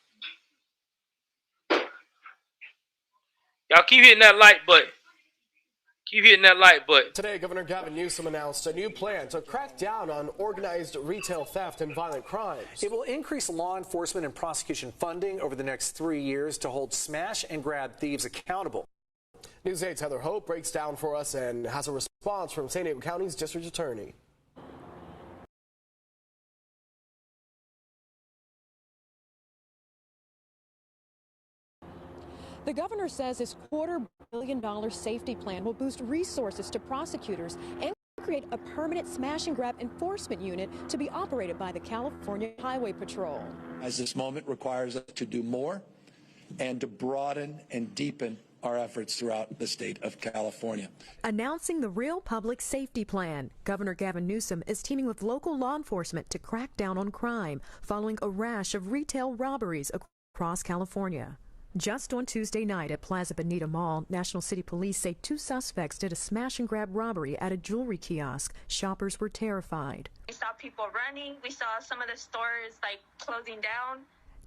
Y'all keep hitting that like button. Keep hitting that like button. Today, Governor Gavin Newsom announced a new plan to crack down on organized retail theft and violent crimes. It will increase law enforcement and prosecution funding over the next 3 years to hold smash and grab thieves accountable. News 8's Heather Hope breaks down for us and has a response from San Diego County's district attorney. The governor says his $250 million safety plan will boost resources to prosecutors and create a permanent smash and grab enforcement unit to be operated by the California Highway Patrol. As this moment requires us to do more and to broaden and deepen our efforts throughout the state of California. Announcing the Real Public Safety Plan, Governor Gavin Newsom is teaming with local law enforcement to crack down on crime following a rash of retail robberies across California. Just on Tuesday night at Plaza Bonita Mall, National City Police say 2 suspects did a smash and grab robbery at a jewelry kiosk. Shoppers were terrified. We saw people running. We saw some of the stores closing down.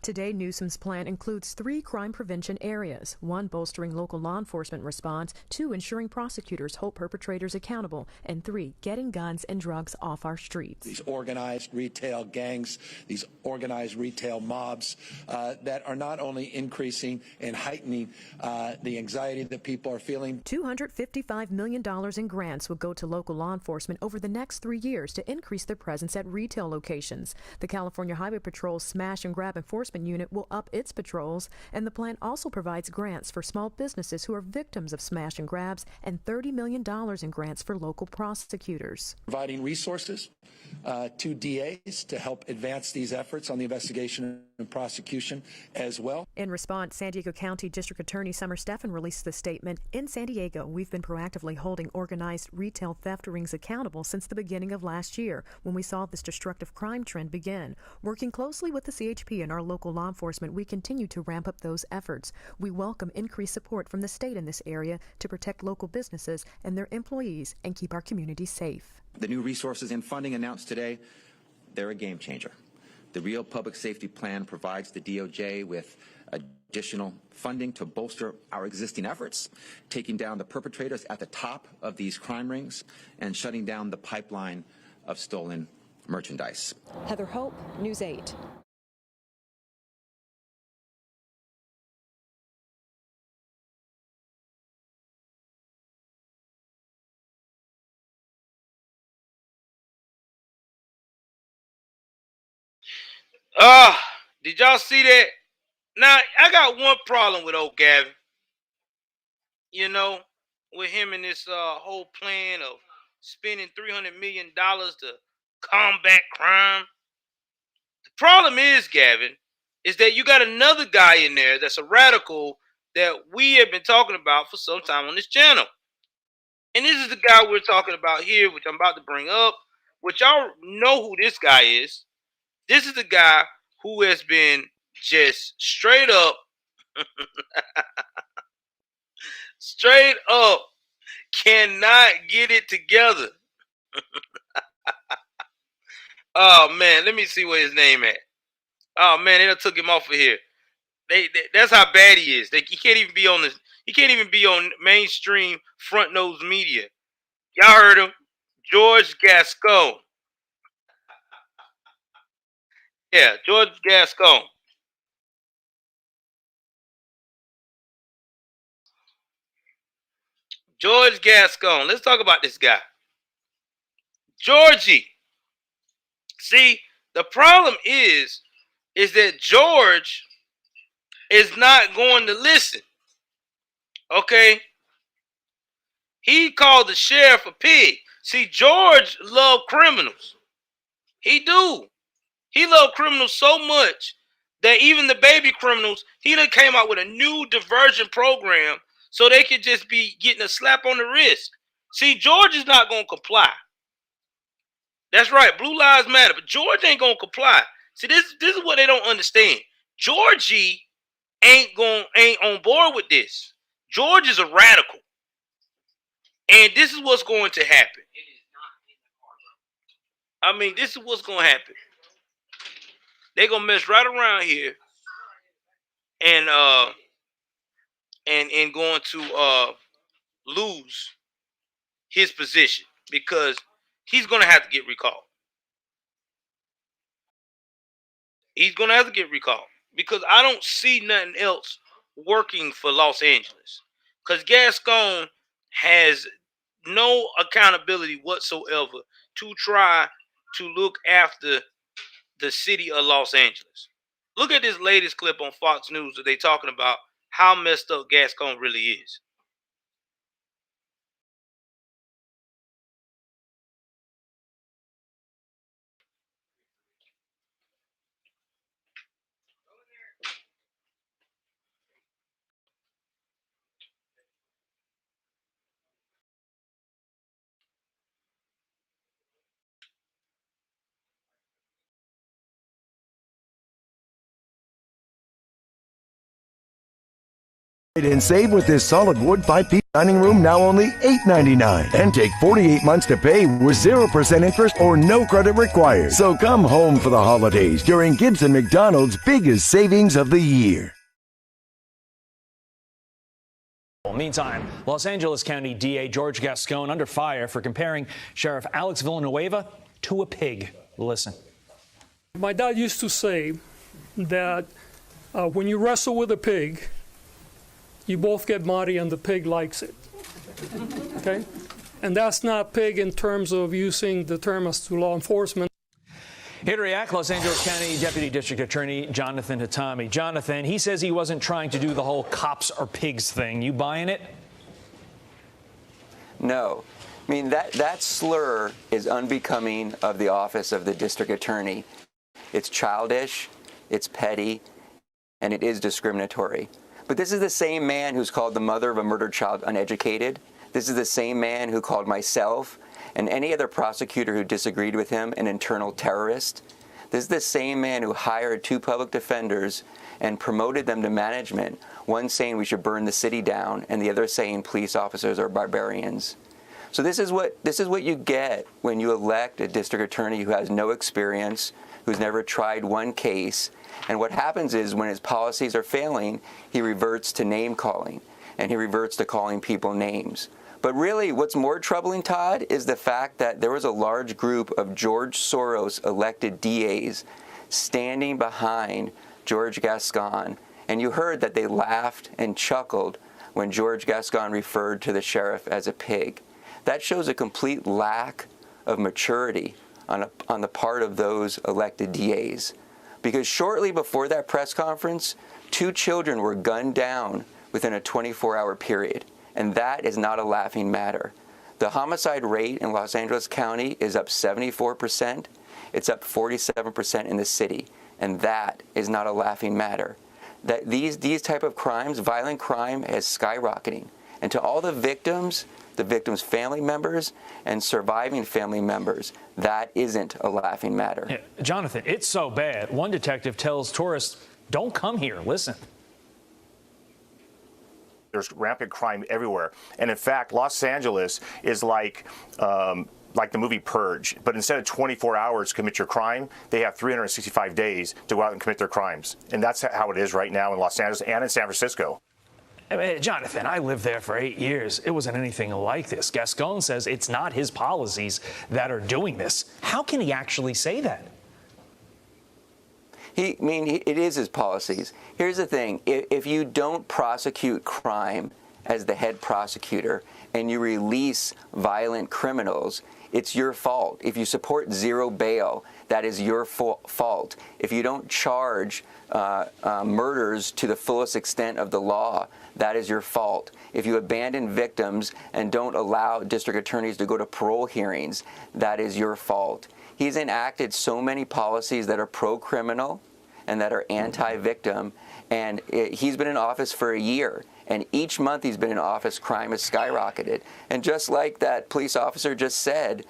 Today, Newsom's plan includes 3 crime prevention areas, 1 bolstering local law enforcement response, 2 ensuring prosecutors hold perpetrators accountable, and 3 getting guns and drugs off our streets. These organized retail gangs, these organized retail mobs that are not only increasing and heightening the anxiety that people are feeling. $255 million in grants will go to local law enforcement over the next 3 years to increase their presence at retail locations. The California Highway Patrol's Smash and Grab Enforcement Unit will up its patrols, and the plan also provides grants for small businesses who are victims of smash and grabs and $30 million in grants for local prosecutors. Providing resources to DAs to help advance these efforts on the investigation and prosecution as well. In response, San Diego County District Attorney Summer Stephan released the statement, "In San Diego, we've been proactively holding organized retail theft rings accountable since the beginning of last year when we saw this destructive crime trend begin. Working closely with the CHP and our local law enforcement, we continue to ramp up those efforts. We welcome increased support from the state in this area to protect local businesses and their employees and keep our communities safe." The new resources and funding announced today, they're a game changer. The Real Public Safety Plan provides the DOJ with additional funding to bolster our existing efforts, taking down the perpetrators at the top of these crime rings and shutting down the pipeline of stolen merchandise. Heather Hope, News 8. Did y'all see that? Now, I got one problem with old Gavin. You know, with him and this whole plan of spending $300 million to combat crime. The problem is, Gavin, is that you got another guy in there that's a radical that we have been talking about for some time on this channel. And this is the guy we're talking about here, which I'm about to bring up, which y'all know who this guy is. This is the guy who has been just straight up cannot get it together. Oh man, let me see where his name at. Oh man, they done took him off of here. That's how bad he is. He can't even be on He can't even be on mainstream front nose media. Y'all heard him, George Gascon. Yeah, George Gascon. George Gascon. Let's talk about this guy, Georgie. See, the problem is that George is not going to listen. Okay? He called the sheriff a pig. See, George loved criminals. He do. He loved criminals so much that even the baby criminals, he done came out with a new diversion program so they could just be getting a slap on the wrist. See, George is not going to comply. That's right. Blue lives matter. But George ain't going to comply. See, this is what they don't understand. Georgie ain't on board with this. George is a radical. And this is what's going to happen. I mean, this is what's going to happen. They're going to mess right around here and going to lose his position because he's going to have to get recalled. He's going to have to get recalled because I don't see nothing else working for Los Angeles because Gascon has no accountability whatsoever to try to look after the city of Los Angeles. Look at this latest clip on Fox News that they talking about how messed up Gascon really is. And save with this solid wood 5-piece dining room, now only $8.99. And take 48 months to pay with 0% interest or no credit required. So come home for the holidays during Gibson McDonald's biggest savings of the year. Meantime, Los Angeles County DA George Gascon under fire for comparing Sheriff Alex Villanueva to a pig. Listen. My dad used to say that when you wrestle with a pig, you both get muddy and the pig likes it. Okay? And that's not pig in terms of using the term as to law enforcement. Here to react, Los Angeles County Deputy District Attorney Jonathan Hatami. Jonathan, he says he wasn't trying to do the whole cops are pigs thing. You buying it? No. I mean, that slur is unbecoming of the office of the district attorney. It's childish, it's petty, and it is discriminatory. But this is the same man who's called the mother of a murdered child uneducated. This is the same man who called myself and any other prosecutor who disagreed with him an internal terrorist. This is the same man who hired 2 public defenders and promoted them to management, one saying we should burn the city down and the other saying police officers are barbarians. So this is what you get when you elect a district attorney who has no experience, who's never tried one case. And what happens is when his policies are failing, he reverts to name calling and he reverts to calling people names. But really, what's more troubling, Todd, is the fact that there was a large group of George Soros elected DAs standing behind George Gascon. And you heard that they laughed and chuckled when George Gascon referred to the sheriff as a pig. That shows a complete lack of maturity on the part of those elected DAs. Because shortly before that press conference, 2 children were gunned down within a 24-hour period. And that is not a laughing matter. The homicide rate in Los Angeles County is up 74%. It's up 47% in the city. And that is not a laughing matter. That these type of crimes, violent crime, is skyrocketing. And to all the victims' family members and surviving family members, that isn't a laughing matter. Yeah, Jonathan, it's so bad. One detective tells tourists, don't come here. Listen. There's rampant crime everywhere. And in fact, Los Angeles is like like the movie Purge, but instead of 24 hours to commit your crime, they have 365 days to go out and commit their crimes. And that's how it is right now in Los Angeles and in San Francisco. I mean, Jonathan, I lived there for 8 years. It wasn't anything like this. Gascon says it's not his policies that are doing this. How can he actually say that? It is his policies. Here's the thing. If you don't prosecute crime as the head prosecutor and you release violent criminals, it's your fault. If you support zero bail, that is your fault. If you don't charge murders to the fullest extent of the law, that is your fault. If you abandon victims and don't allow district attorneys to go to parole hearings, that is your fault. He's enacted so many policies that are pro-criminal and that are anti-victim, and he's been in office for a year. And each month he's been in office, crime has skyrocketed. And just like that police officer just said,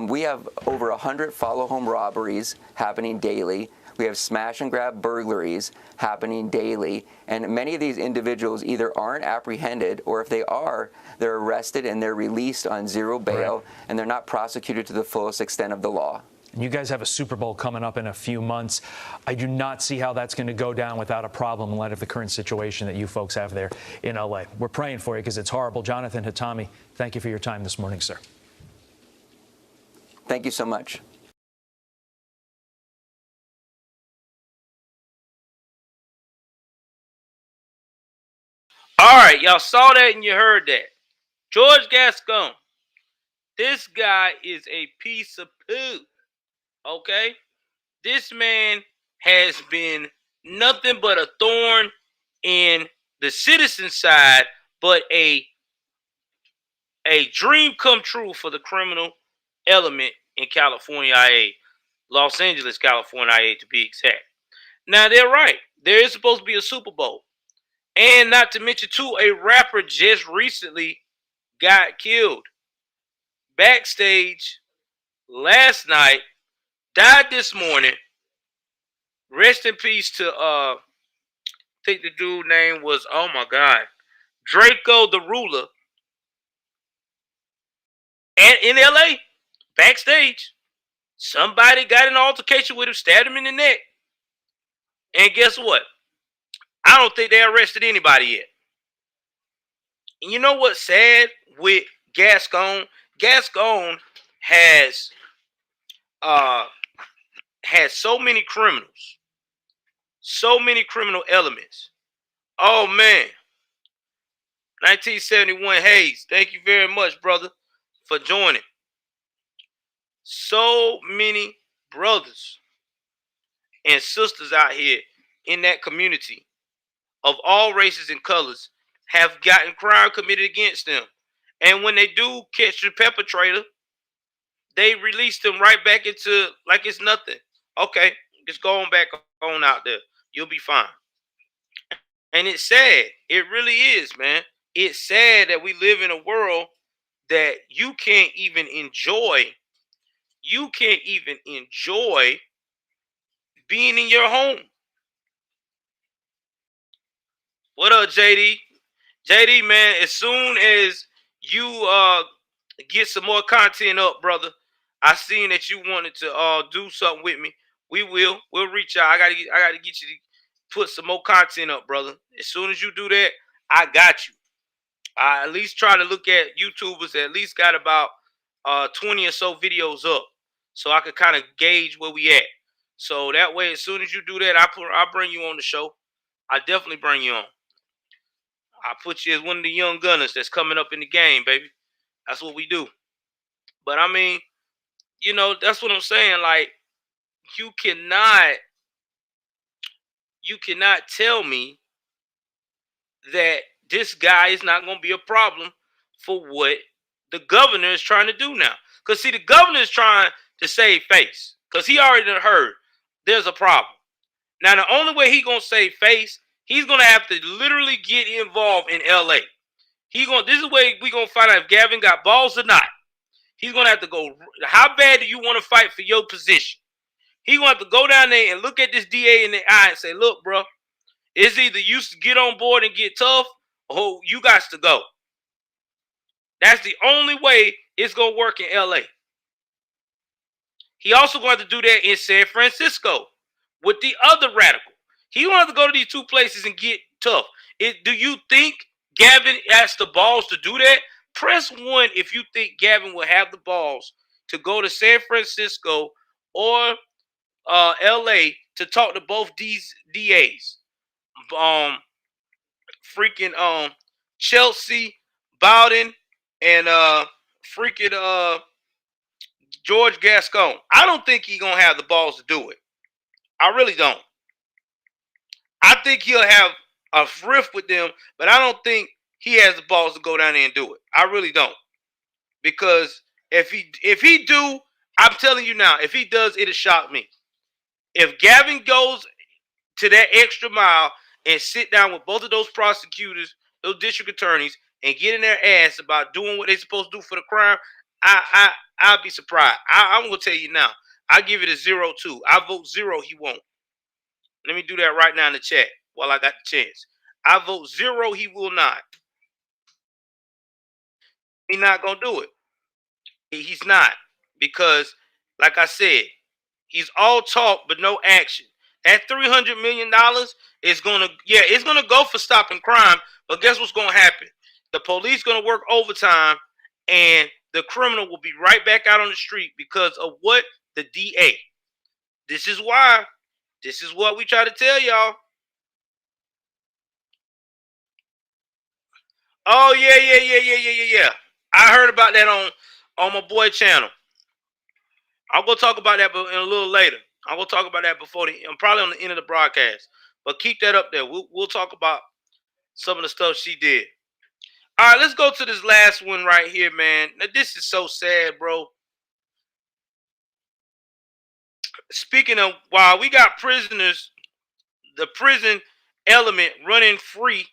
we have over 100 follow-home robberies happening daily. We have smash and grab burglaries happening daily. And many of these individuals either aren't apprehended, or if they are, they're arrested and they're released on zero bail, and they're not prosecuted to the fullest extent of the law. And you guys have a Super Bowl coming up in a few months. I do not see how that's going to go down without a problem in light of the current situation that you folks have there in L.A. We're praying for you because it's horrible. Jonathan Hatami, thank you for your time this morning, sir. Thank you so much. All right, y'all saw that and you heard that. George Gascon. This guy is a piece of poo. Okay? This man has been nothing but a thorn in the citizen side, but a dream come true for the criminal element in California, IA. Los Angeles, California, IA to be exact. Now, they're right. There is supposed to be a Super Bowl. And not to mention, too, a rapper just recently got killed backstage last night, died this morning. Rest in peace to, I think the dude name was, oh my God, Draco the Ruler. And in LA, backstage, somebody got an altercation with him, stabbed him in the neck. And guess what? I don't think they arrested anybody yet. And you know what's sad with Gascon? Gascon has so many criminals, so many criminal elements. Oh man, 1971 Hayes, thank you very much, brother, for joining. So many brothers and sisters out here in that community of all races and colors have gotten crime committed against them. And when they do catch the perpetrator, they release them right back into like it's nothing. Okay, just go on back on out there. You'll be fine. And it's sad. It really is, man. It's sad that we live in a world that you can't even enjoy. You can't even enjoy being in your home. What up, JD? JD, man, as soon as you get some more content up, brother, I seen that you wanted to do something with me. We'll reach out. I gotta get you to put some more content up, brother. As soon as you do that, I got you. I at least try to look at YouTubers that at least got about 20 or so videos up, so I could kind of gauge where we at. So that way, as soon as you do that, I'll bring you on the show. I definitely bring you on. I put you as one of the young gunners that's coming up in the game, baby. That's what we do. But I mean, you know, that's what I'm saying. Like, you cannot tell me that this guy is not going to be a problem for what the governor is trying to do now. Because, see, the governor is trying to save face. Because he already heard there's a problem. Now, the only way he's going to save face, he's going to have to literally get involved in L.A. This is where we're going to find out if Gavin got balls or not. He's going to have to go, how bad do you want to fight for your position? He's going to have to go down there and look at this DA in the eye and say, look, bro, it's either you get on board and get tough, or you got to go. That's the only way it's going to work in L.A. He also going to have to do that in San Francisco with the other radical. He going to have to go to these two places and get tough. Do you think Gavin has the balls to do that? Press 1 if you think Gavin will have the balls to go to San Francisco or LA to talk to both these DAs. Chelsea Bowden and George Gascon. I don't think he's gonna have the balls to do it. I really don't. I think he'll have a riff with them, but I don't think he has the balls to go down there and do it. I really don't. Because if he do, I'm telling you now, if he does, it'll shock me. If Gavin goes to that extra mile and sit down with both of those prosecutors, those district attorneys, and get in their ass about doing what they're supposed to do for the crime, I'll be surprised. I'm gonna tell you now. I give it a 0-2. I vote 0. He won't. Let me do that right now in the chat while I got the chance. I vote 0. He will not. He's not gonna do it. He's not, because, like I said, he's all talk but no action. That $300 million is it's gonna go for stopping crime. But guess what's gonna happen? The police gonna work overtime, and the criminal will be right back out on the street because of what? The DA. This is why. This is what we try to tell y'all. Oh yeah. I heard about that on my boy channel. I'll go talk about that in a little later. I'm gonna talk about that probably on the end of the broadcast. But keep that up there. We'll talk about some of the stuff she did. All right, let's go to this last one right here, man. Now, this is so sad, bro. Speaking of, while we got prisoners, the prison element running free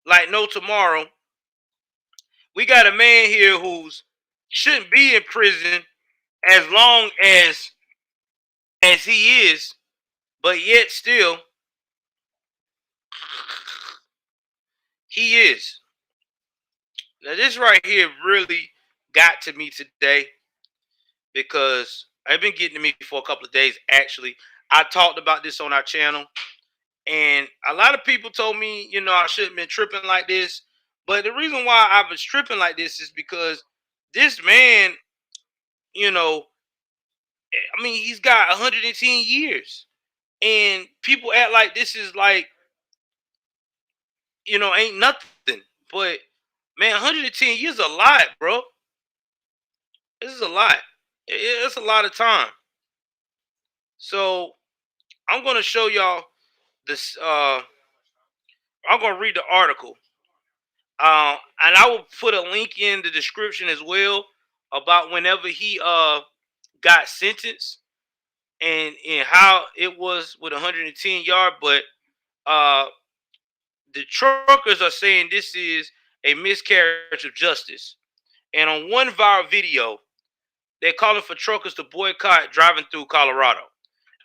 like no tomorrow, we got a man here who's shouldn't be in prison as long as he is, but yet still he is. Now this right here really got to me today because I've been getting to me for a couple of days. Actually, I talked about this on our channel, and a lot of people told me, I shouldn't have been tripping like this. But the reason why I was tripping like this is because this man, he's got 110 years. And people act like this is like, ain't nothing. But, man, 110 years is a lot, bro. This is a lot. It's a lot of time. So, I'm going to show y'all this. I'm going to read the article. And I will put a link in the description as well about whenever he got sentenced and how it was with 110 yards. But the truckers are saying this is a miscarriage of justice. And on one viral video, they're calling for truckers to boycott driving through Colorado.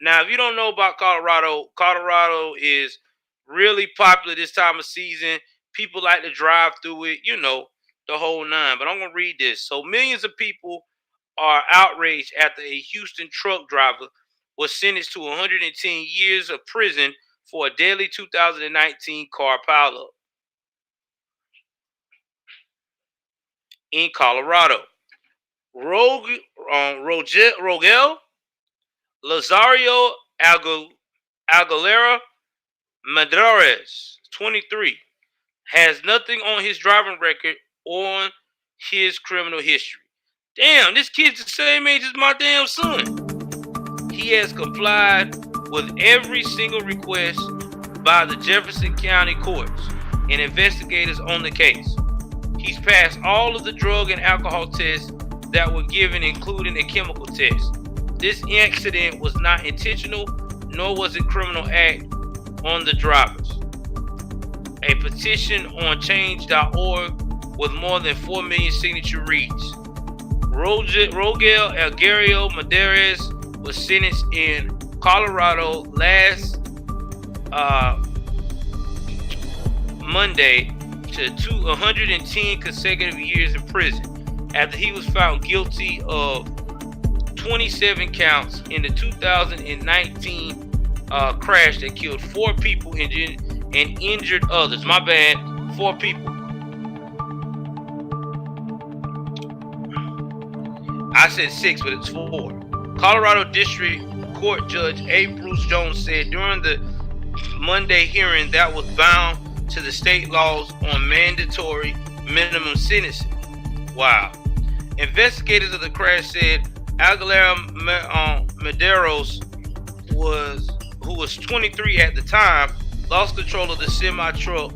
Now, if you don't know about Colorado, Colorado is really popular this time of season. People like to drive through it, the whole nine. But I'm going to read this. So millions of people are outraged after a Houston truck driver was sentenced to 110 years of prison for a deadly 2019 car pileup in Colorado. Rogel Lazario aguilera-mederos, 23, has nothing on his driving record on his criminal history. Damn, this kid's the same age as my damn son. He has complied with every single request by the Jefferson County courts and investigators on the case. He's passed all of the drug and alcohol tests that were given, including a chemical test. This accident was not intentional, nor was it criminal act on the drivers. A petition on change.org with more than 4 million signature reads. Rogel aguilera-mederos was sentenced in Colorado last Monday to 110 consecutive years in prison after he was found guilty of 27 counts in the 2019 crash that killed 4 people and injured others. My bad, 4 people. I said 6, but it's 4. Colorado District Court Judge A. Bruce Jones said during the Monday hearing that was bound to the state laws on mandatory minimum sentencing. Wow. Investigators of the crash said Aguilera-Mederos, who was 23 at the time, lost control of the semi-truck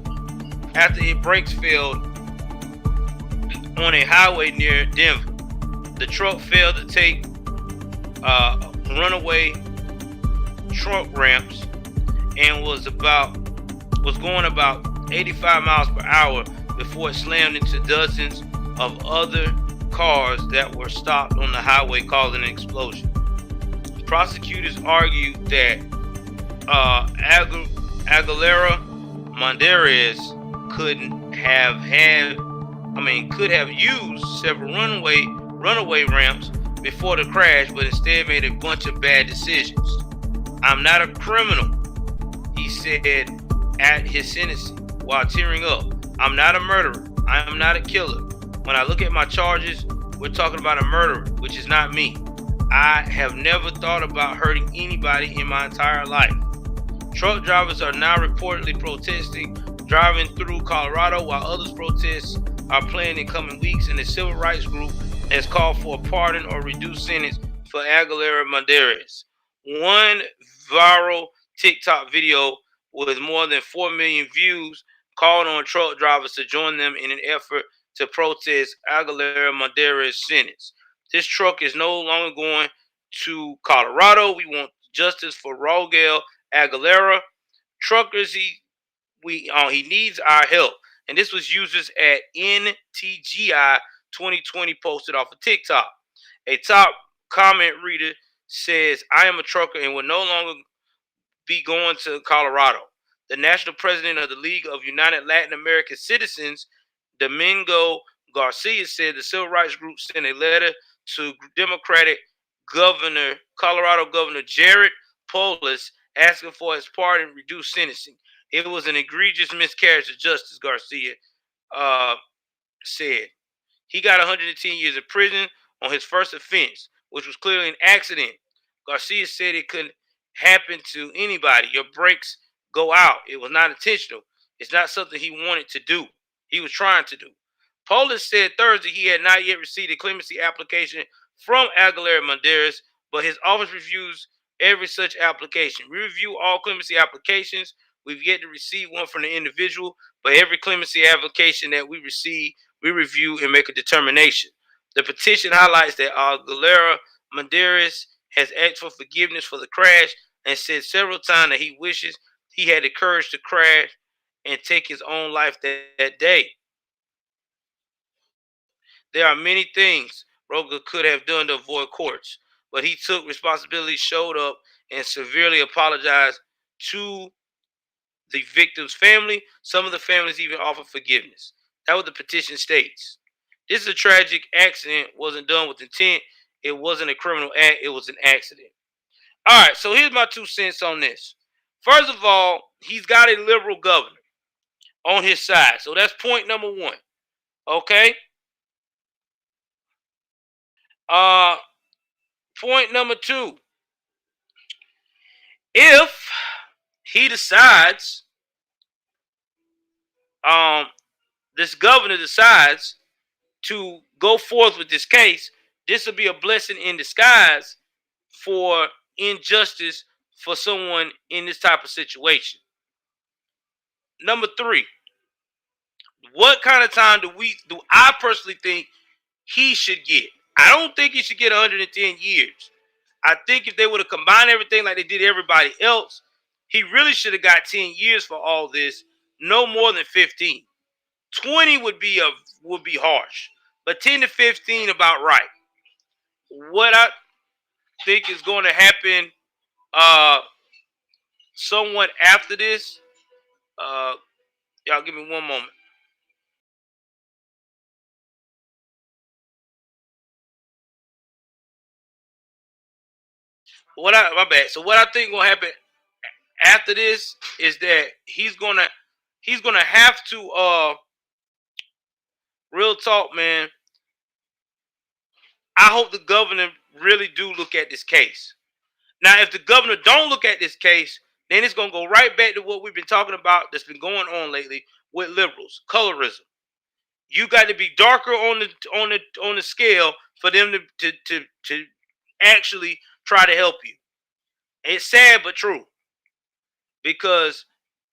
after its brakes failed on a highway near Denver. The truck failed to take runaway truck ramps and was going about 85 miles per hour before it slammed into dozens of other cars that were stopped on the highway, causing an explosion. Prosecutors argued that aguilera-mederos could have used several runaway ramps before the crash, but instead made a bunch of bad decisions. "I'm not a criminal," he said at his sentencing while tearing up. "I'm not a murderer. I am not a killer. When I look at my charges, we're talking about a murderer, which is not me. I have never thought about hurting anybody in my entire life." Truck drivers are now reportedly protesting driving through Colorado, while others protests are planned in coming weeks, and the civil rights group has called for a pardon or reduced sentence for Aguilera-Mederos. One viral TikTok video with more than 4 million views called on truck drivers to join them in an effort to protest Aguilera-Mederos' sentence. "This truck is no longer going to Colorado. We want justice for Rogel Aguilera. Truckers, he needs our help." And this was users at NTGI 2020 posted off of TikTok. A top comment reader says, "I am a trucker and will no longer be going to Colorado." The national president of the League of United Latin American Citizens, Domingo Garcia, said the civil rights group sent a letter to Democratic Colorado Governor Jared Polis asking for his pardon and reduced sentencing. "It was an egregious miscarriage of justice," Garcia said. "He got 110 years in prison on his first offense, which was clearly an accident." Garcia said it could happen to anybody. Your brakes go out. It was not intentional. It's not something he wanted to do. He was trying to do. Polis said Thursday he had not yet received a clemency application from Aguilera-Mederos, but his office reviews every such application. "We review all clemency applications. We've yet to receive one from the individual, but every clemency application that we receive, we review and make a determination." The petition highlights that Aguilera-Mederos has asked for forgiveness for the crash and said several times that he wishes he had the courage to crash and take his own life that day. "There are many things Roga could have done to avoid courts, but he took responsibility, showed up, and severely apologized to the victim's family. Some of the families even offered forgiveness." That what the petition states. "This is a tragic accident. Wasn't done with intent. It wasn't a criminal act. It was an accident." All right, so here's my 2 cents on this. First of all, he's got a liberal governor on his side. So that's point number 1. Okay? Point number 2. If he decides, this governor decides to go forth with this case, this will be a blessing in disguise for injustice for someone in this type of situation. Number 3, what kind of time do I personally think he should get? I don't think he should get 110 years. I think if they would have combined everything like they did everybody else, he really should have got 10 years for all this, no more than 15. 20 would be harsh, but 10 to 15 about right. What I think is going to happen somewhat after this, y'all give me one moment. my bad. So what I think gonna happen after this is that he's gonna have to real talk, man. I hope the governor really do look at this case. Now, if the governor don't look at this case, then it's gonna go right back to what we've been talking about that's been going on lately with liberals, colorism. You got to be darker on the scale for them to actually try to help you. It's sad but true. Because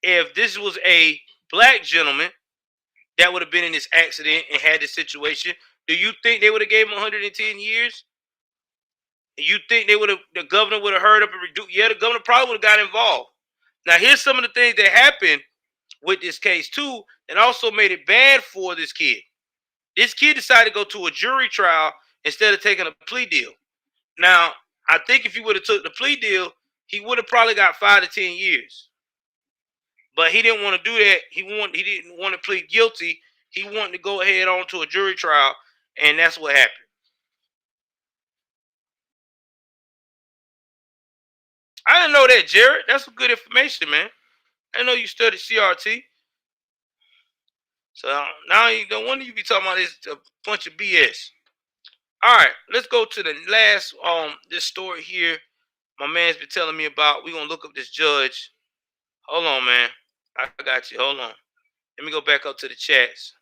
if this was a black gentleman that would have been in this accident and had this situation, do you think they would have gave him 110 years? You think the governor would have heard up and reduced? Yeah, the governor probably would have got involved. Now, here's some of the things that happened with this case too, and also made it bad for this kid. This kid decided to go to a jury trial instead of taking a plea deal. Now, I think if he would have took the plea deal, he would have probably got 5 to 10 years. But he didn't want to do that. He didn't want to plead guilty. He wanted to go ahead on to a jury trial, and that's what happened. I didn't know that, Jared. That's some good information, man. I didn't know you studied CRT. So now you don't wonder you be talking about this a bunch of BS. All right, let's go to the last this story here. My man's been telling me about. We're gonna look up this judge. Hold on, man. I got you. Hold on. Let me go back up to the chats.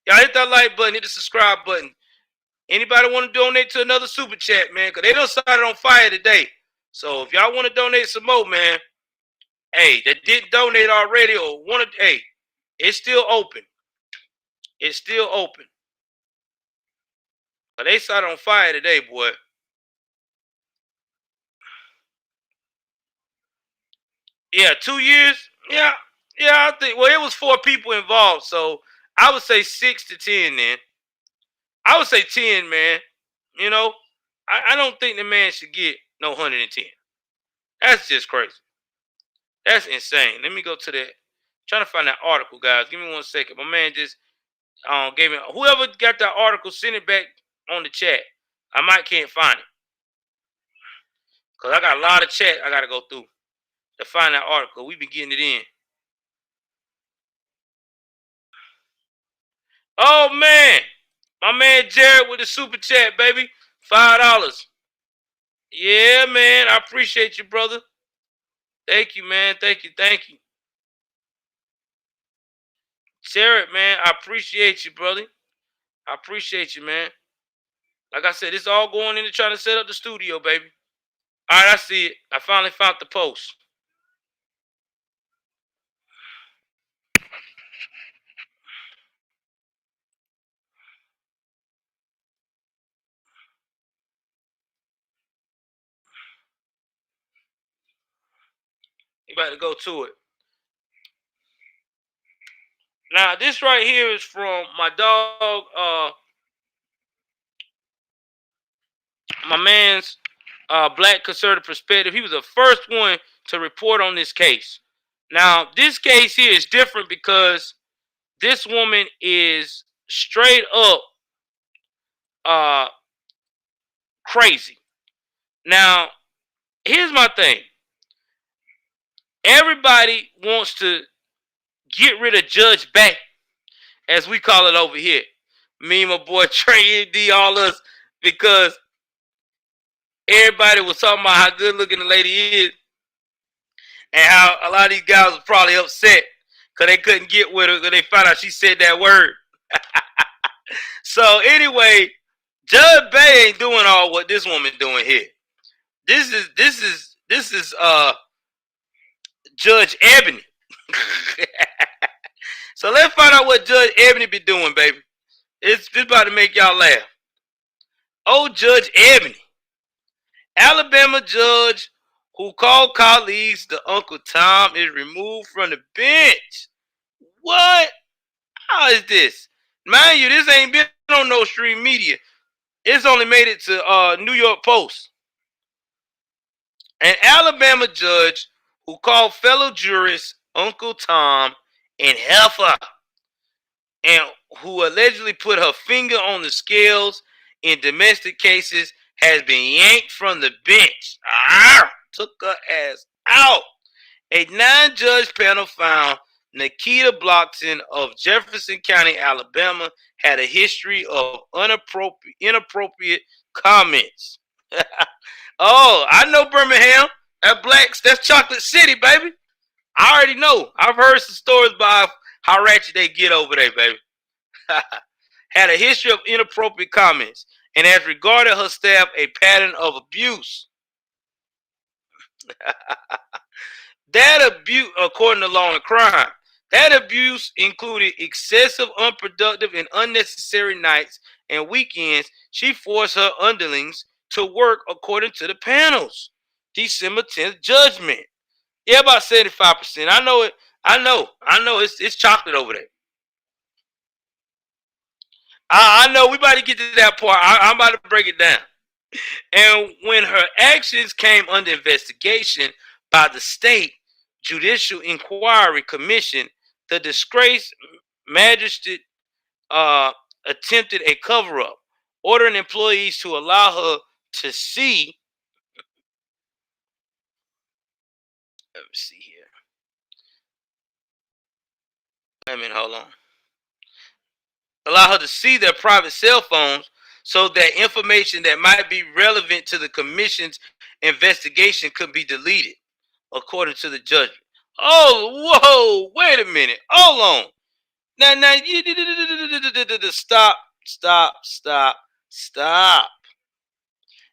Y'all hit that like button, hit the subscribe button. Anybody want to donate to another super chat, man? Because they done started on fire today. So if y'all want to donate some more, man, hey, that didn't donate already or want to, hey, it's still open. It's still open. But they started on fire today, boy. Yeah, 2 years. Yeah, I think. Well, it was 4 people involved, so I would say 6 to 10. Then I would say 10, man. You know, I don't think the man should get no 110. That's just crazy. That's insane. Let me go to that. Trying to find that article, guys. Give me 1 second. My man just gave me. Whoever got that article, send it back on the chat. I can't find it because I got a lot of chat I got to go through to find that article. We've been getting it in. Oh, man. My man Jared with the super chat, baby. $5. Yeah, man. I appreciate you, brother. Thank you, man. Thank you. Jared, man, I appreciate you, brother. I appreciate you, man. Like I said, it's all going into trying to set up the studio, baby. All right, I see it. I finally found the post. You about to go to it. Now, this right here is from my dog, my man's Black Conservative Perspective. He was the first one to report on this case. Now, this case here is different because this woman is straight up crazy. Now, here's my thing. Everybody wants to get rid of Judge Back, as we call it over here. Me and my boy Trey ND, all us, because everybody was talking about how good looking the lady is and how a lot of these guys was probably upset because they couldn't get with her because they found out she said that word. So anyway, Judge Bay ain't doing all what this woman doing here. This is Judge Ebony. So let's find out what Judge Ebony be doing, baby. It's about to make y'all laugh. Oh, Judge Ebony. Alabama judge who called colleagues the Uncle Tom is removed from the bench. What? How is this? Mind you, this ain't been on no stream media. It's only made it to New York Post. An Alabama judge who called fellow jurist Uncle Tom and Heifer, and who allegedly put her finger on the scales in domestic cases, has been yanked from the bench. Took her ass out. A 9-judge panel found Nikita Blockton of Jefferson County, Alabama, had a history of inappropriate comments. Oh, I know Birmingham. That's Chocolate City, baby. I already know. I've heard some stories about how ratchet they get over there, baby. Had a history of inappropriate comments and has regarded her staff a pattern of abuse. That abuse, according to Law and Crime, that abuse included excessive, unproductive, and unnecessary nights and weekends. She forced her underlings to work according to the panel's December 10th judgment. Yeah, about 75%. I know it. I know. It's chocolate over there. I know. We about to get to that part. I'm about to break it down. And when her actions came under investigation by the State Judicial Inquiry Commission, the disgraced magistrate attempted a cover-up, ordering employees to allow her to see. Let me see here. I mean, hold on. Allow her to see their private cell phones so that information that might be relevant to the commission's investigation could be deleted, according to the judgment. Oh, whoa, wait a minute. Hold on. Now, stop.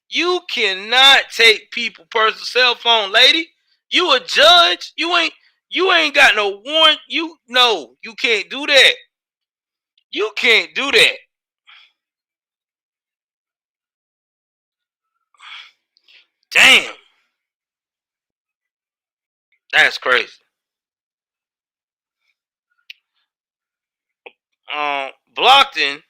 You cannot take people's personal cell phone, lady. You a judge. You ain't got no warrant. You can't do that. You can't do that. Damn. That's crazy. Blockton,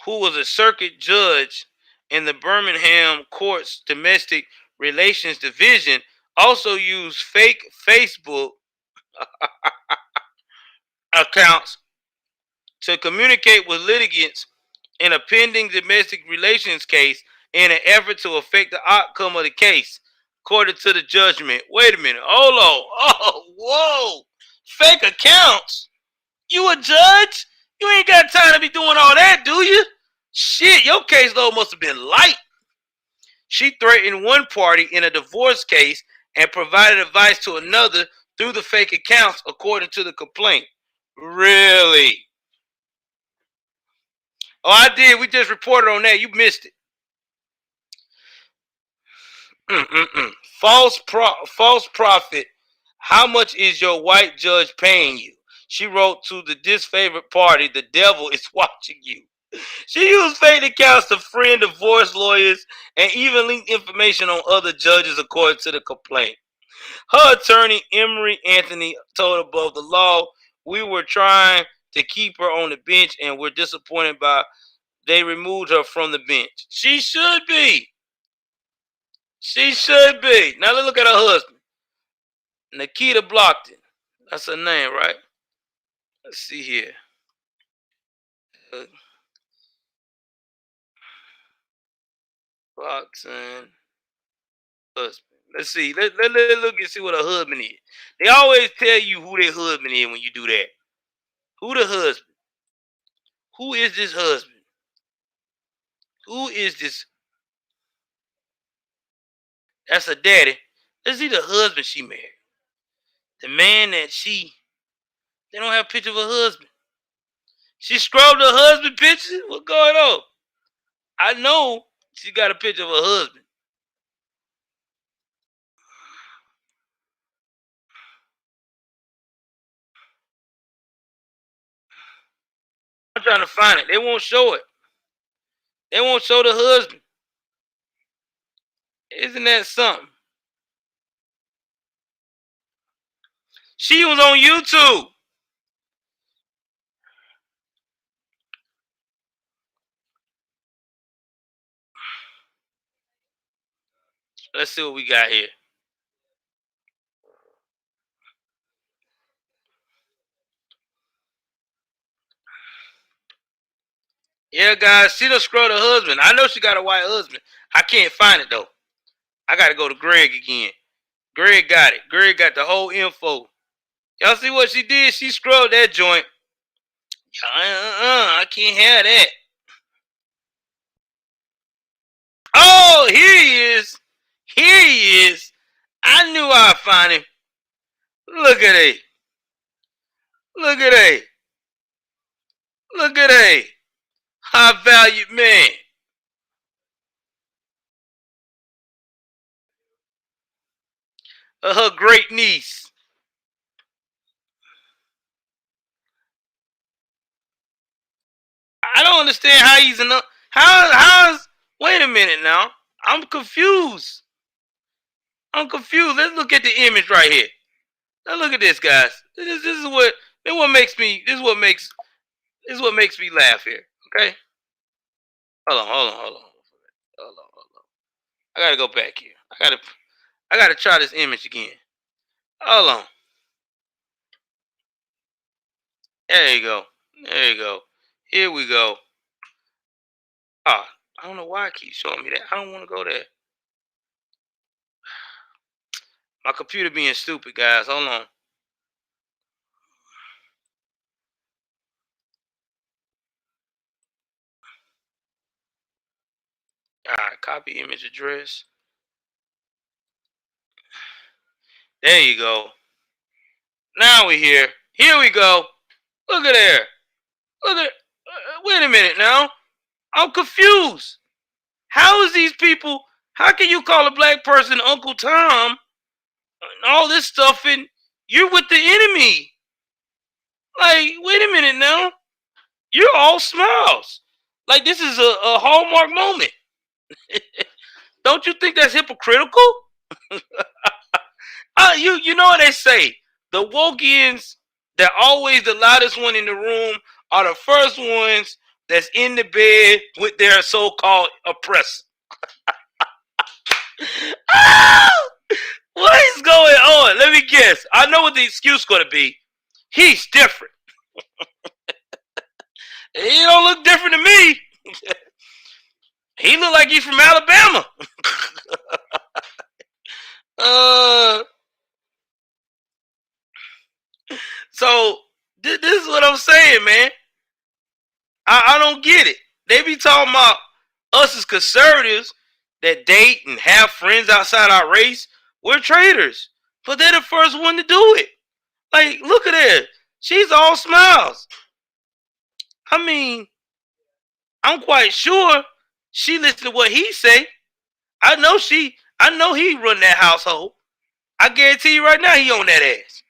who was a circuit judge in the Birmingham Court's Domestic Relations Division, also used fake Facebook accounts to communicate with litigants in a pending domestic relations case in an effort to affect the outcome of the case, according to the judgment. Wait a minute. Hold on. Oh, whoa. Fake accounts? You a judge? You ain't got time to be doing all that, do you? Shit, your caseload must have been light. She threatened one party in a divorce case and provided advice to another through the fake accounts, according to the complaint. Really? Oh, I did. We just reported on that. You missed it. False prophet. How much is your white judge paying you? She wrote to the disfavored party. The devil is watching you. She used fake accounts to friend divorce lawyers and even leaked information on other judges, according to the complaint. Her attorney, Emery Anthony, told Above the Law, we were trying to keep her on the bench and we're disappointed by they removed her from the bench. She should be. She should be. Now let's look at her husband. Nikita Blockton. That's her name, right? Let's see here. Blockton husband. Let's see. Let's look and see what her husband is. They always tell you who their husband is when you do that. Who the husband? Who is this husband? Who is this? That's her daddy. Let's see the husband she married. The man that they don't have a picture of her husband. She scrubbed her husband pictures? What's going on? I know she got a picture of her husband. I'm trying to find it. They won't show it. They won't show the husband. Isn't that something? She was on YouTube. Let's see what we got here. Yeah, guys, she done scrubbed her husband. I know she got a white husband. I can't find it though. I gotta go to Greg again. Greg got it. Greg got the whole info. Y'all see what she did? She scrubbed that joint. I can't have that. Oh, here he is. Here he is. I knew I'd find him. Look at it. Look at it. Look at it. High valued man. Her great niece. I don't understand how he's enough. How's wait a minute now. I'm confused. I'm confused. Let's look at the image right here. Now look at this, guys. This is what makes me laugh here. Okay? Hold on. I gotta go back here. I gotta try this image again. Hold on. There you go. There you go. Here we go. Ah, I don't know why it keeps showing me that. I don't want to go there. My computer being stupid, guys. Hold on. Alright, copy image address. There you go. Now we're here. Here we go. Look at there. Look at. Wait a minute now. I'm confused. How is these people? How can you call a black person Uncle Tom and all this stuff and you're with the enemy? Like, wait a minute now. You're all smiles. Like this is a hallmark moment. Don't you think that's hypocritical? You know what they say? The Wokians, they're always the loudest one in the room, are the first ones that's in the bed with their so-called oppressor. What is going on? Let me guess. I know what the excuse is going to be. He's different. He don't look different to me. He look like he's from Alabama. So this is what I'm saying, man. I don't get it. They be talking about us as conservatives that date and have friends outside our race. We're traitors. But they're the first one to do it. Like, look at her. She's all smiles. I mean, I'm quite sure she listened to what he say. I know he run that household. I guarantee you right now he on that ass.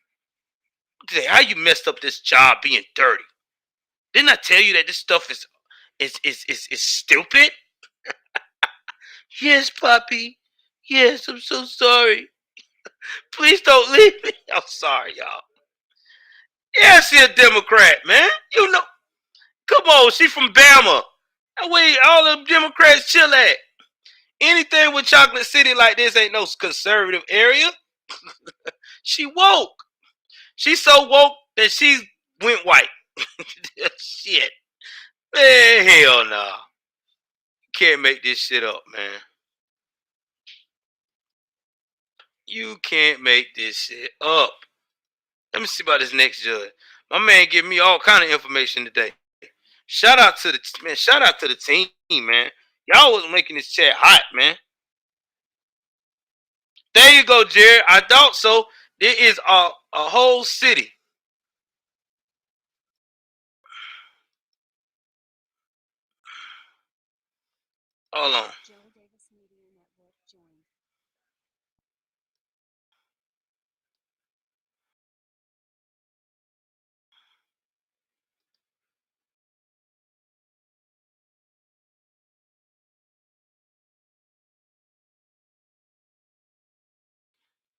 How you messed up this job being dirty? Didn't I tell you that this stuff is stupid? Yes, Poppy. Yes, I'm so sorry. Please don't leave me. I'm sorry, y'all. Yeah, she a Democrat, man. You know. Come on, she from Bama. That way all the Democrats chill at. Anything with Chocolate City like this ain't no conservative area. She woke. She's so woke that she went white. Shit. Man, hell no. Can't make this shit up, man. You can't make this shit up. Let me see about this next judge. My man giving me all kind of information today. Shout out to the team, man. Y'all was making this chat hot, man. There you go, Jared. I thought so. There is a whole city. Hold on.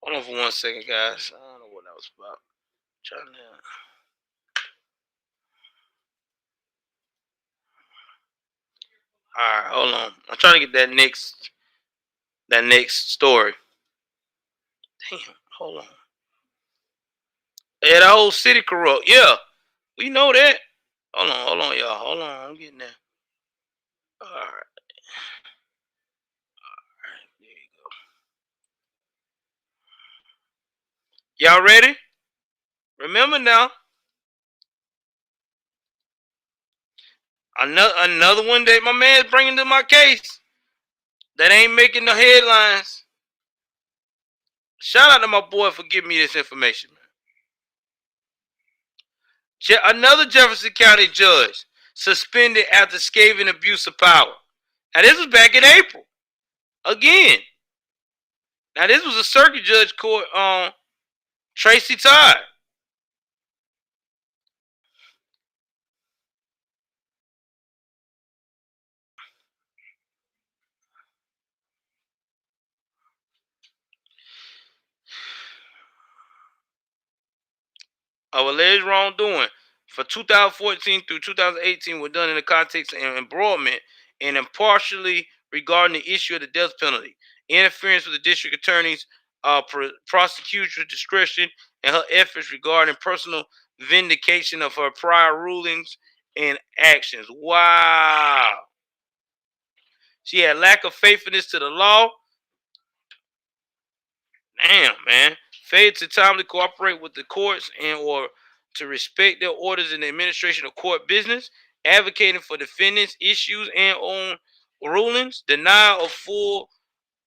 Hold on for 1 second, guys. I don't know what that was about. Trying to. All right, hold on. I'm trying to get that next story. Damn, hold on. Yeah, the whole city corrupt. Yeah, we know that. Hold on, y'all. Hold on, I'm getting there. All Y'all ready? Remember now. Another one that my man's bringing to my case that ain't making the headlines. Shout out to my boy for giving me this information, man. Another Jefferson County judge suspended after scathing abuse of power. Now this was back in April. Again. Now this was a circuit judge court on Tracy Todd. Of alleged wrongdoing for 2014 through 2018 were done in the context of embroilment and impartially regarding the issue of the death penalty, interference with the district attorney's prosecutor's discretion, and her efforts regarding personal vindication of her prior rulings and actions. Wow. She had lack of faithfulness to the law. Damn, man. Failure to timely cooperate with the courts and or to respect their orders in the administration of court business, advocating for defendants' issues and own rulings, denial of full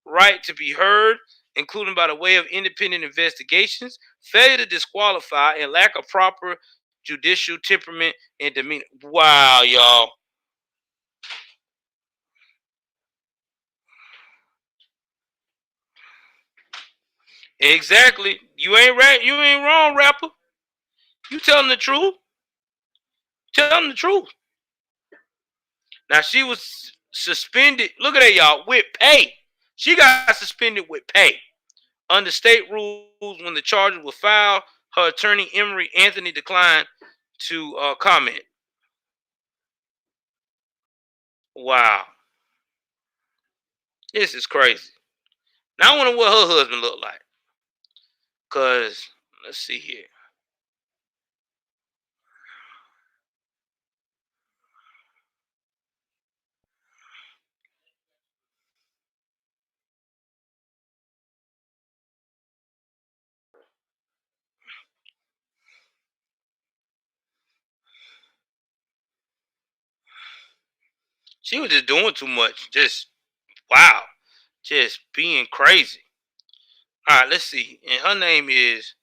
right to be heard, including by the way of independent investigations, failure to disqualify, and lack of proper judicial temperament and demeanor. Wow, y'all. Exactly. You ain't right. You ain't wrong, rapper. You telling the truth. Telling the truth. Now she was suspended. Look at that, y'all. With pay. She got suspended with pay. Under state rules, when the charges were filed, her attorney Emery Anthony declined to comment. Wow. This is crazy. Now I wonder what her husband looked like. Cause let's see here. She was just doing too much. Just wow. Just being crazy. All right, let's see. And her name is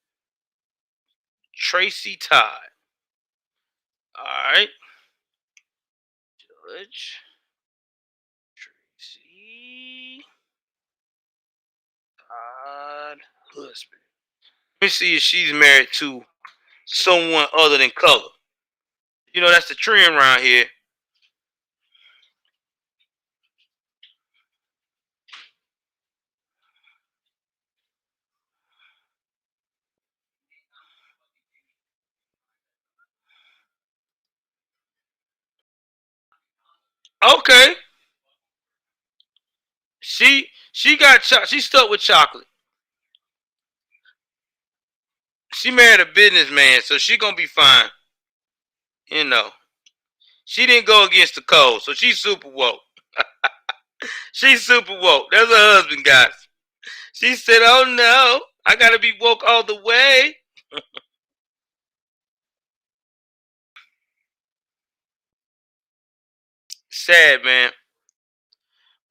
Tracy Todd. All right. Judge Tracy Todd husband. Let me see if she's married to someone other than color. You know, that's the trend around here. Okay. She got she stuck with chocolate. She married a businessman, so she gonna be fine. You know. She didn't go against the code, so she's super woke. She's super woke. That's her husband, guys. She said, "Oh no, I gotta be woke all the way." Sad, man.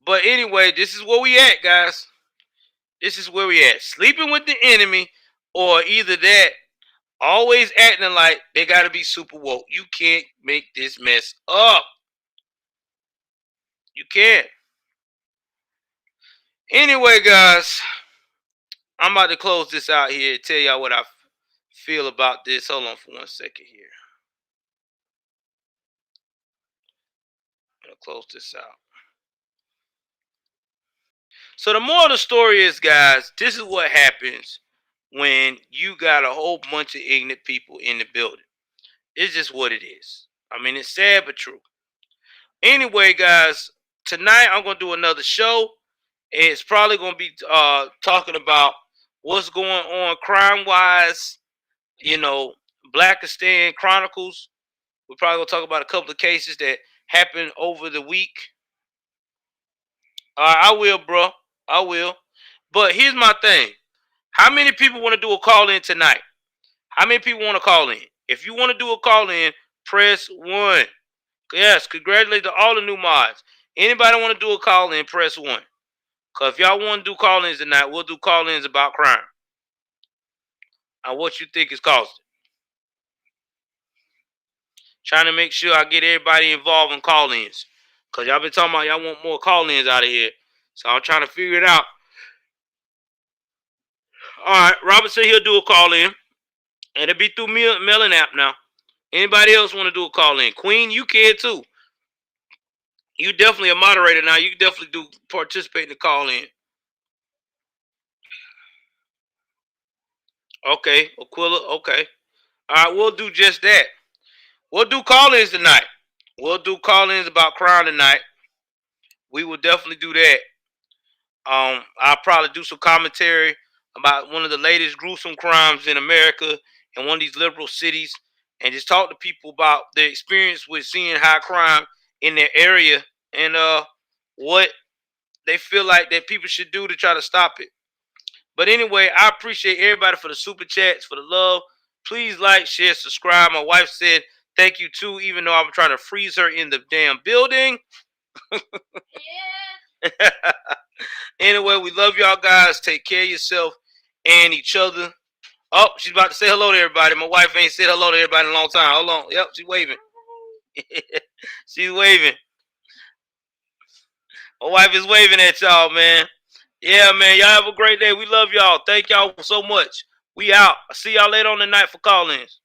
But anyway, this is where we at, guys. This is where we at. Sleeping with the enemy, or either that, always acting like they gotta be super woke. You can't make this mess up. You can't. Anyway, guys, I'm about to close this out here. Tell y'all what I feel about this. Hold on for 1 second here. I'm gonna close this out. So the moral of the story is, guys, this is what happens when you got a whole bunch of ignorant people in the building. It's just what it is. I mean, it's sad but true. Anyway, guys, tonight I'm gonna do another show. It's probably gonna be talking about what's going on crime-wise. You know, Blackistan Chronicles. We're probably gonna talk about a couple of cases that happened over the week. I will, bro. I will. But here's my thing. How many people want to do a call-in tonight? How many people want to call in? If you want to do a call-in, press 1. Yes, congratulations to all the new mods. Anybody want to do a call-in, press 1. Because if y'all want to do call-ins tonight, we'll do call-ins about crime. And what you think is costing. Trying to make sure I get everybody involved in call-ins. Because y'all been talking about y'all want more call-ins out of here. So I'm trying to figure it out. Alright, Robert said he'll do a call-in. And it'll be through mailing app now. Anybody else want to do a call-in? Queen, you can too. You definitely a moderator now. You can definitely do participate in the call-in. Okay, Aquila, okay. Alright, we'll do just that. We'll do call-ins tonight. We'll do call-ins about crime tonight. We will definitely do that. I'll probably do some commentary about one of the latest gruesome crimes in America in one of these liberal cities, and just talk to people about their experience with seeing high crime in their area and what they feel like that people should do to try to stop it. But anyway, I appreciate everybody for the super chats, for the love. Please like, share, subscribe. My wife said thank you too, even though I'm trying to freeze her in the damn building. Anyway, we love y'all guys. Take care of yourself and each other. Oh, she's about to say hello to everybody. My wife ain't said hello to everybody in a long time. Hold on. Yep, she's waving. She's waving. My wife is waving at y'all, man. Yeah, man. Y'all have a great day. We love y'all. Thank y'all so much. We out. I'll see y'all later on tonight for call-ins.